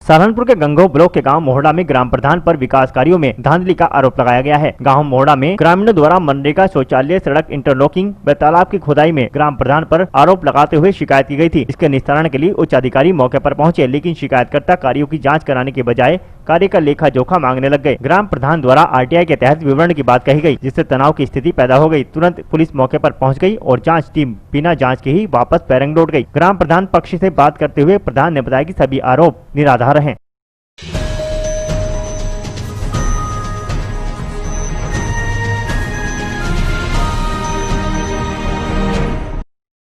सहारनपुर के गंगोह ब्लॉक के गांव मोहड़ा में ग्राम प्रधान पर विकास कार्यों में धांधली का आरोप लगाया गया है। गांव मोहड़ा में ग्रामीणों द्वारा मनरेगा, शौचालय, सड़क इंटरलॉकिंग व तालाब की खुदाई में ग्राम प्रधान पर आरोप लगाते हुए शिकायत की गई थी। इसके निस्तारण के लिए उच्च अधिकारी मौके पर पहुंचे, लेकिन शिकायतकर्ता कार्यों की जाँच कराने के बजाय कार्य का लेखा जोखा मांगने लग गए। ग्राम प्रधान द्वारा आरटीआई के तहत विवरण की बात कही गई, जिससे तनाव की स्थिति पैदा हो गई। तुरंत पुलिस मौके पर पहुंच गई और जांच टीम बिना जांच के ही वापस पैरंग लौट गई। ग्राम प्रधान पक्ष से बात करते हुए प्रधान ने बताया कि सभी आरोप निराधार हैं।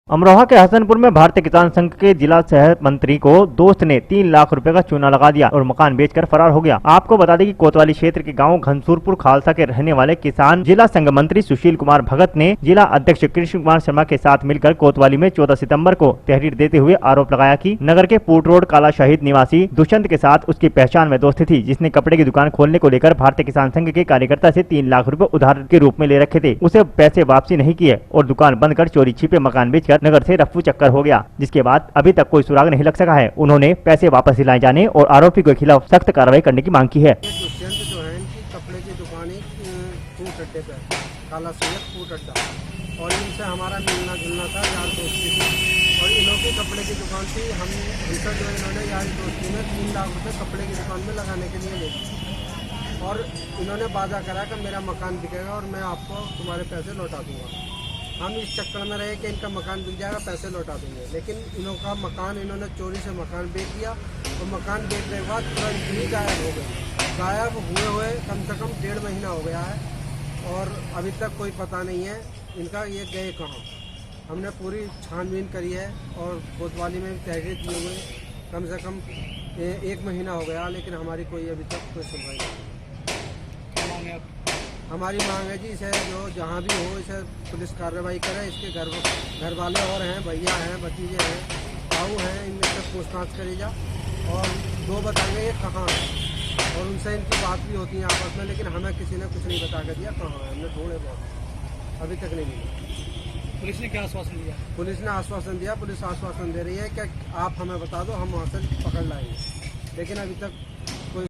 अमरोहा के हसनपुर में भारतीय किसान संघ के जिला सह मंत्री को दोस्त ने 3 लाख रुपए का चूना लगा दिया और मकान बेचकर फरार हो गया। आपको बता दें कि कोतवाली क्षेत्र के गांव घनसूरपुर खालसा के रहने वाले किसान जिला संघ मंत्री सुशील कुमार भगत ने जिला अध्यक्ष कृष्ण कुमार शर्मा के साथ मिलकर कोतवाली में 14 सितंबर को तहरीर देते हुए आरोप लगाया कि नगर के पूट रोड काला शहीद निवासी दुष्यंत के साथ उसकी पहचान में दोस्ती थी, जिसने कपड़े की दुकान खोलने को लेकर भारतीय किसान संघ के कार्यकर्ता से 3 लाख रुपए उधार के रूप में ले रखे थे। उसे पैसे वापसी नहीं किए और दुकान बंद कर चोरी छिपे मकान बेचकर नगर से रफ्फू चक्कर हो गया, जिसके बाद अभी तक कोई सुराग नहीं लग सका है। उन्होंने पैसे वापस दिलाए जाने और आरोपी के खिलाफ सख्त कार्रवाई करने की मांग की है। दुष्यंत जो है इनकी कपड़े की दुकान फूट अड्डे पे काला सैयद फूट अड्डा, और इनसे हमारा मिलना जुलना था, यार दोस्ती थी और इन्हों की कपड़े की दुकान थी। हमसे जो इन्होंने यार दोस्ती में 3 लाख रुपए कपड़े की दुकान में लगाने के लिए ले और इन्होंने वादा करा कि मेरा मकान बिकेगा और मैं आपको तुम्हारे पैसे लौटा दूंगा। हम इस चक्कर में रहे कि इनका मकान बिक जाएगा, पैसे लौटा देंगे, लेकिन इनका मकान इन्होंने चोरी से मकान बेच दिया और मकान बेचने के बाद तुरंत ही गायब हो गए। गायब हुए कम से कम 1.5 महीना हो गया है और अभी तक कोई पता नहीं है इनका ये गए कहाँ। हमने पूरी छानबीन करी है और कोतवाली में तहरीर किए हुए कम से कम 1 महीना हो गया, लेकिन हमारी कोई अभी तक कोई सुनवाई नहीं। हमारी मांग है जी इसे जो जहाँ भी हो इसे पुलिस कार्रवाई करे। इसके घर वाले और हैं, भैया हैं, भतीजे हैं, ताऊ हैं, इनमें से पूछताछ करी जा और 2 बताएंगे ये कहाँ है और उनसे इनकी बात भी होती है आपस में, लेकिन हमें किसी ने कुछ नहीं बता कर दिया कहाँ है। हमने ढूंढे बहुत, अभी तक नहीं मिली। पुलिस ने क्या आश्वासन दिया? पुलिस ने आश्वासन दिया, पुलिस आश्वासन दे रही है कि आप हमें बता दो, हम वहाँ से पकड़ लाएंगे, लेकिन अभी तक कोई।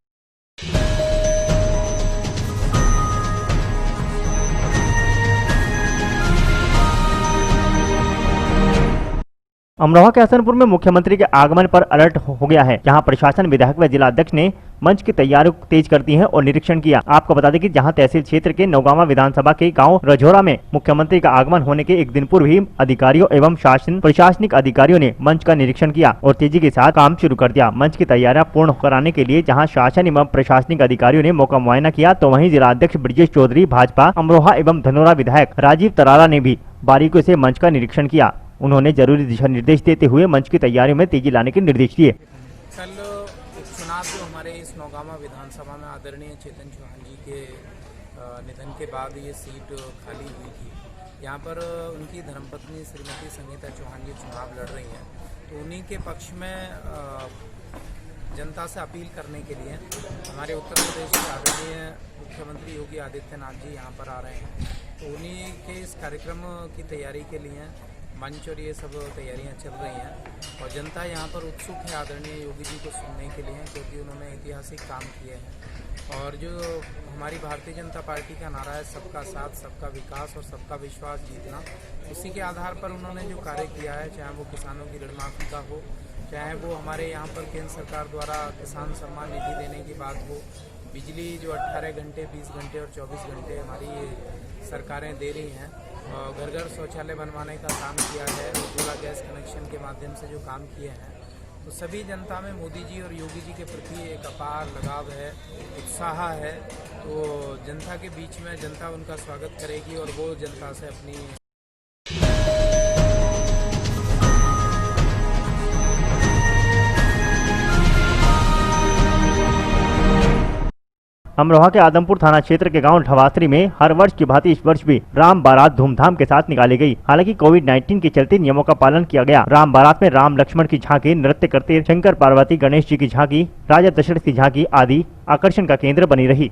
अमरोहा के हसनपुर में मुख्यमंत्री के आगमन पर अलर्ट हो गया है, जहां प्रशासन, विधायक व जिला अध्यक्ष ने मंच की तैयारियों को तेज कर दी है और निरीक्षण किया। आपको बता दें कि जहां तहसील क्षेत्र के नौगांवा विधानसभा के गांव रजौरा में मुख्यमंत्री का आगमन होने के एक दिन पूर्व ही अधिकारियों एवं प्रशासनिक अधिकारियों ने मंच का निरीक्षण किया और तेजी के साथ काम शुरू कर दिया। मंच की तैयारियां पूर्ण कराने के लिए जहाँ शासन एवं प्रशासनिक अधिकारियों ने मौका मुआयना किया, तो वहीं जिला अध्यक्ष ब्रजेश चौधरी, भाजपा अमरोहा एवं धनोरा विधायक राजीव तरारा ने भी बारीकियों से मंच का निरीक्षण किया। उन्होंने जरूरी दिशा निर्देश देते हुए मंच की तैयारियों में तेजी लाने के निर्देश दिए। कल उपचुनाव जो हमारे इस नौगांवा विधानसभा में आदरणीय चेतन चौहान जी के निधन के बाद ये सीट खाली हुई थी। यहाँ पर उनकी धर्मपत्नी श्रीमती संगीता चौहान जी चुनाव लड़ रही हैं, तो उन्हीं के पक्ष में जनता से अपील करने के लिए हमारे उत्तर प्रदेश के आदरणीय मुख्यमंत्री योगी आदित्यनाथ जी यहाँ पर आ रहे हैं। तो उन्हीं के इस कार्यक्रम की तैयारी के लिए मंच और ये सब तैयारियां चल रही हैं और जनता यहाँ पर उत्सुक है आदरणीय योगी जी को सुनने के लिए, क्योंकि उन्होंने ऐतिहासिक काम किए हैं। और जो हमारी भारतीय जनता पार्टी का नारा है सबका साथ, सबका विकास और सबका विश्वास जीतना, उसी के आधार पर उन्होंने जो कार्य किया है, चाहे वो किसानों की ऋण माफी का हो, चाहे वो हमारे यहाँ पर केंद्र सरकार द्वारा किसान सम्मान निधि देने की बात हो, बिजली जो 18 घंटे, 20 घंटे और 24 घंटे हमारी सरकारें दे रही हैं, घर घर शौचालय बनवाने का काम किया है, उज्ज्वला गैस कनेक्शन के माध्यम से जो काम किए हैं, तो सभी जनता में मोदी जी और योगी जी के प्रति एक अपार लगाव है, उत्साह है। तो जनता के बीच में जनता उनका स्वागत करेगी और वो जनता से अपनी अमरोहा के आदमपुर थाना क्षेत्र के गांव ढवासरी में हर वर्ष की भांति इस वर्ष भी राम बारात धूमधाम के साथ निकाली गई। हालांकि कोविड-19 के चलते नियमों का पालन किया गया। राम बारात में राम लक्ष्मण की झांकी, नृत्य करते शंकर पार्वती, गणेश जी की झांकी, राजा दशरथ की झांकी आदि आकर्षण का केंद्र बनी रही।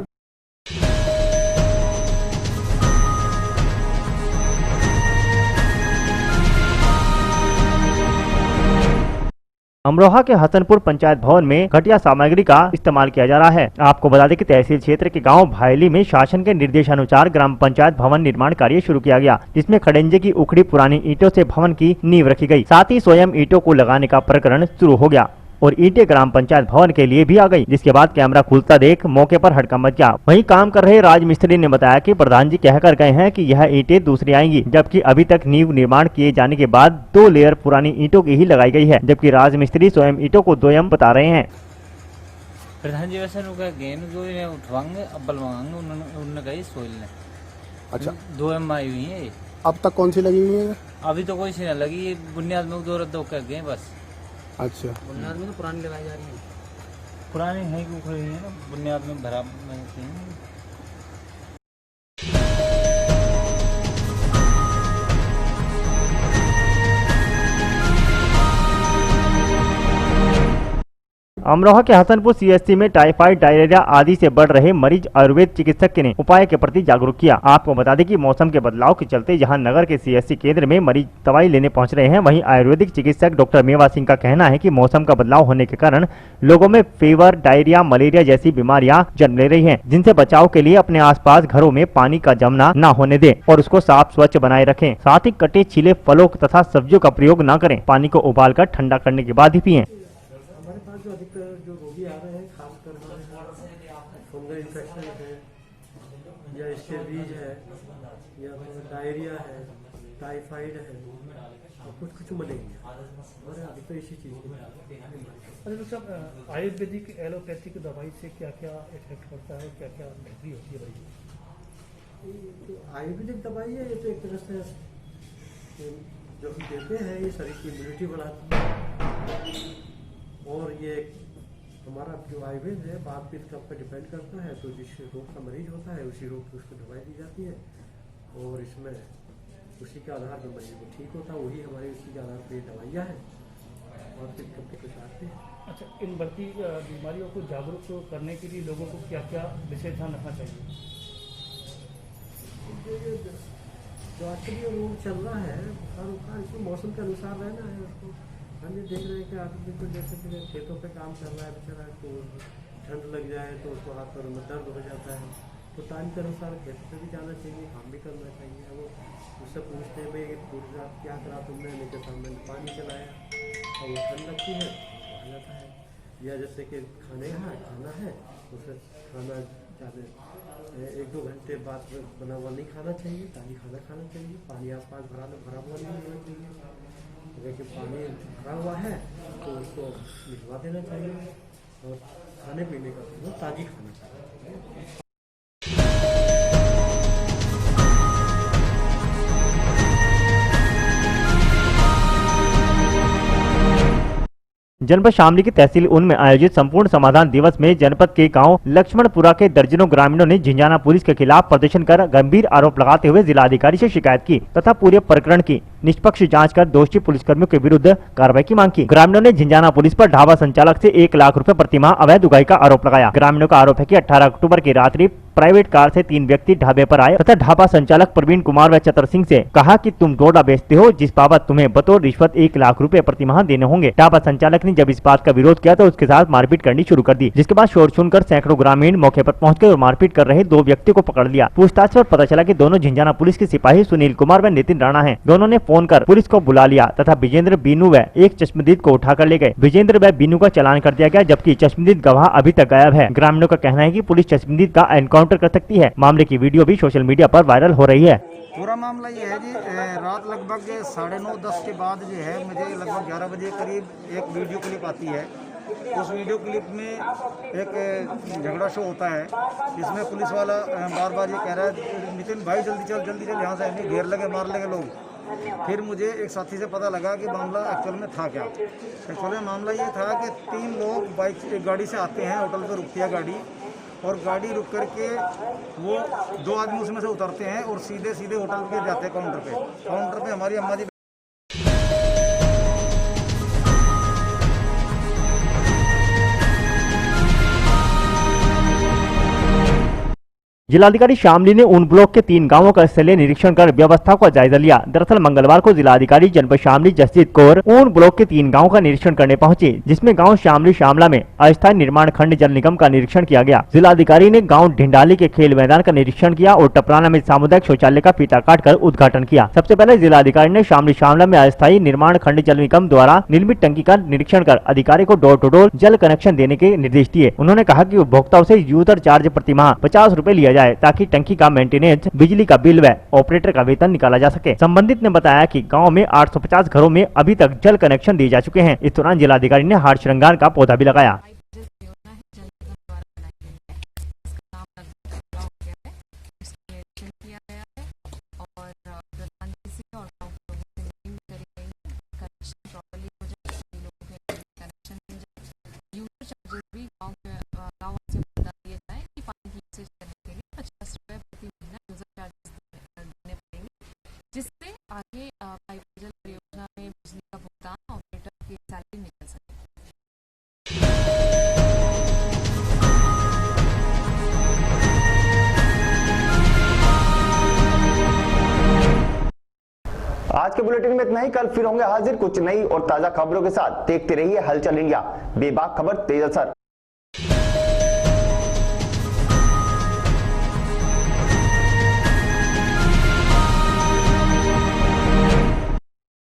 अमरोहा के हसनपुर पंचायत भवन में घटिया सामग्री का इस्तेमाल किया जा रहा है। आपको बता दें कि तहसील क्षेत्र के गांव भायली में शासन के निर्देशानुसार ग्राम पंचायत भवन निर्माण कार्य शुरू किया गया, जिसमें खड़ंजे की उखड़ी पुरानी ईंटों से भवन की नींव रखी गई। साथ ही स्वयं ईंटों को लगाने का प्रकरण शुरू हो गया और ईंटें ग्राम पंचायत भवन के लिए भी आ गई, जिसके बाद कैमरा खुलता देख मौके पर हड़कंप मच गया। वहीं काम कर रहे राजमिस्त्री ने बताया कि प्रधान जी कहकर गए हैं कि यह ईंटें दूसरी आएंगी, जबकि अभी तक नींव निर्माण किए जाने के बाद 2 लेयर पुरानी ईंटों की ही लगाई गई है, जबकि राजमिस्त्री स्वयं ईंटों को दोयम बता रहे हैं। प्रधान जी वैसे गेंद जो उठवाएंगे अब बलवाएंगे, उन्होंने कही सोइल ने। अच्छा, 2 एम आई हुई है। अब तक कौन सी लगी हुई है? अभी तो कोई सी न लगी, बुनियाद में 2 रद्द कर गए बस। अच्छा, बुनियाद में तो पुरानी लगाई जा रही है, पुरानी है कि उखड़ी है ना, बुनियाद में भरा में अमरोहा के हसनपुर सीएचसी में टाइफाइड, डायरिया आदि से बढ़ रहे मरीज आयुर्वेद चिकित्सक ने उपाय के प्रति जागरूक किया। आपको बता दें कि मौसम के बदलाव के चलते जहां नगर के सीएचसी केंद्र में मरीज दवाई लेने पहुंच रहे हैं, वहीं आयुर्वेदिक चिकित्सक डॉक्टर मेवा सिंह का कहना है कि मौसम का बदलाव होने के कारण लोगों में फीवर, डायरिया, मलेरिया जैसी बीमारियां जन्म ले रही है, जिनसे बचाव के लिए अपने आसपास घरों में पानी का जमना न होने दें और उसको साफ स्वच्छ बनाए रखें। साथ ही कटे छिले फलों तथा सब्जियों का प्रयोग न करें। पानी को उबाल कर ठंडा करने के बाद ही पिएं। जो अधिकतर जो रोगी आ रहे हैं खासकर फंगल इन्फेक्शन है या स्कैबिज है या डायरिया है, टाइफाइड है और कुछ मलेरिया, हमारे अधिकतर इसी चीज़ की। अच्छा डॉक्टर साहब, आयुर्वेदिक एलोपैथिक दवाई से क्या क्या इफेक्ट पड़ता है, क्या क्या बेहतरी होती है भाई? तो आयुर्वेदिक दवाई है, ये तो एक तरह से जो हम देते हैं ये शरीर की इम्यूनिटी बढ़ाती है। और ये हमारा जो आयुर्वेद है बात पित्त कफ पर डिपेंड करता है, तो जिस रोग का मरीज होता है उसी रोग की उसको दवाई दी जाती है और इसमें उसी के आधार पर मरीज को ठीक होता है, वही हमारी उसी के आधार पर दवाइयाँ हैं और पित्त कफ के कुछ आते हैं। अच्छा, इन बढ़ती बीमारियों को जागरूक करने के लिए लोगों को क्या क्या विशेष ध्यान रखना चाहिए? जो आजकल ये रोग चल रहा है बुखार इसमें मौसम के अनुसार रहना है उसको। हम ये देख रहे हैं कि आदमी को जैसे कि खेतों पे काम कर रहा है बेचारा, तो ठंड लग जाए तो उसको हाथ पैर में दर्द हो जाता है, तो टाइम के अनुसार खेतों पे भी जाना चाहिए, काम भी करना चाहिए। वो उससे पूछते हैं पूरी रात क्या करा तुमने, नहीं तो सामने पानी चलाया और वो ठंड लगती है तो आ जाता है। या जैसे कि खाना है उसे खाना ज़्यादा 1-2 घंटे बाद बना हुआ नहीं खाना चाहिए, ताज़ी खाना खाना चाहिए। पानी आसपास भरा हुआ नहीं होना चाहिए। अगर पानी भरा हुआ है तो उसको भिजवा देना चाहिए और खाने पीने का ताज़ी खाना चाहिए। जनपद शामली की तहसील उन में आयोजित संपूर्ण समाधान दिवस में जनपद के गांव लक्ष्मणपुरा के दर्जनों ग्रामीणों ने झिंझाना पुलिस के खिलाफ प्रदर्शन कर गंभीर आरोप लगाते हुए जिलाधिकारी से शिकायत की तथा पूरे प्रकरण की निष्पक्ष जांच कर दोषी पुलिसकर्मियों के विरुद्ध कार्रवाई की मांग की। ग्रामीणों ने झिंझाना पुलिस पर ढाबा संचालक से 1 लाख रुपए प्रतिमाह अवैध उगाही का आरोप लगाया। ग्रामीणों का आरोप है कि 18 अक्टूबर की रात्रि प्राइवेट कार से 3 व्यक्ति ढाबे पर आए तथा ढाबा संचालक प्रवीण कुमार व चतर सिंह से कहा कि तुम डोडा बेचते हो जिस बाबत तुम्हें बतौर रिश्वत 1 लाख रुपए प्रतिमाह देने होंगे। ढाबा संचालक ने जब इस बात का विरोध किया तो उसके साथ मारपीट करनी शुरू कर दी, जिसके बाद शोर सुनकर सैकड़ों ग्रामीण मौके पर पहुँच कर मारपीट कर रहे 2 व्यक्तियों को पकड़ लिया। पूछताछ पर पता चला कि दोनों झिंझाना पुलिस के सिपाही सुनील कुमार व नितिन राणा हैं। दोनों ने फोन कर पुलिस को बुला लिया तथा विजेंद्र बीनू व एक चश्मदीद को उठाकर ले गए। विजेंद्र व बीनू का चालान कर दिया गया जबकि चश्मदीद गवाह अभी तक गायब है। ग्रामीणों का कहना है कि पुलिस चश्मदीद का एनकाउंटर कर सकती है। मामले की वीडियो भी सोशल मीडिया पर वायरल हो रही है। पूरा मामला ये है जी, रात लगभग 9:30-10 के बाद जो है मुझे लगभग 11 बजे करीब एक वीडियो क्लिप आती है। उस वीडियो क्लिप में एक झगड़ा शो होता है जिसमें पुलिस वाला बार बार ये कह रहा है नितिन भाई जल्दी चल यहाँ से, नहीं घेर लगे मार लेंगे लोग। फिर मुझे एक साथी से पता लगा कि मामला एक्चुअल में था क्या। एक्चुअल में मामला ये था कि 3 लोग बाइक गाड़ी से आते हैं, होटल पर रुकती है गाड़ी और गाड़ी रुक करके वो 2 आदमी उसमें से उतरते हैं और सीधे होटल पे जाते हैं काउंटर पे हमारी अम्मा जी। जिलाधिकारी शामली ने उन ब्लॉक के 3 गांवों का स्थलीय निरीक्षण कर व्यवस्था का जायजा लिया। दरअसल मंगलवार को जिलाधिकारी जनपद शामली जसजीत कौर ऊन ब्लॉक के 3 गांवों का निरीक्षण करने पहुंचे, जिसमें गांव शामली शामला में अस्थायी निर्माण खंड जल निगम का निरीक्षण किया गया। जिलाधिकारी ने गांव ढिंडाली के खेल मैदान का निरीक्षण किया और टपराना में सामुदायिक शौचालय का फीता काटकर उद्घाटन किया। सबसे पहले जिलाधिकारी ने शामली शामला में अस्थायी निर्माण खंड जल निगम द्वारा निर्मित टंकी का निरीक्षण कर अधिकारी को डोर टू डोर जल कनेक्शन देने के निर्देश दिए। उन्होंने कहा कि उपभोक्ताओं से यूजर चार्ज प्रतिमाह 50 रुपए लिया जाए ताकि टंकी का मेंटेनेंस, बिजली का बिल व ऑपरेटर का वेतन निकाला जा सके। संबंधित ने बताया कि गांव में 850 घरों में अभी तक जल कनेक्शन दिए जा चुके हैं। इस दौरान जिलाधिकारी ने हार श्रृंगार का पौधा भी लगाया। जिससे आगे पाइप जल परियोजना में बिजली का भुगतान ऑपरेटर की सैलरी निकल सके। आज के बुलेटिन में इतना ही। कल फिर होंगे हाजिर कुछ नई और ताजा खबरों के साथ। देखते रहिए हलचल इंडिया, बेबाक खबर तेज असर।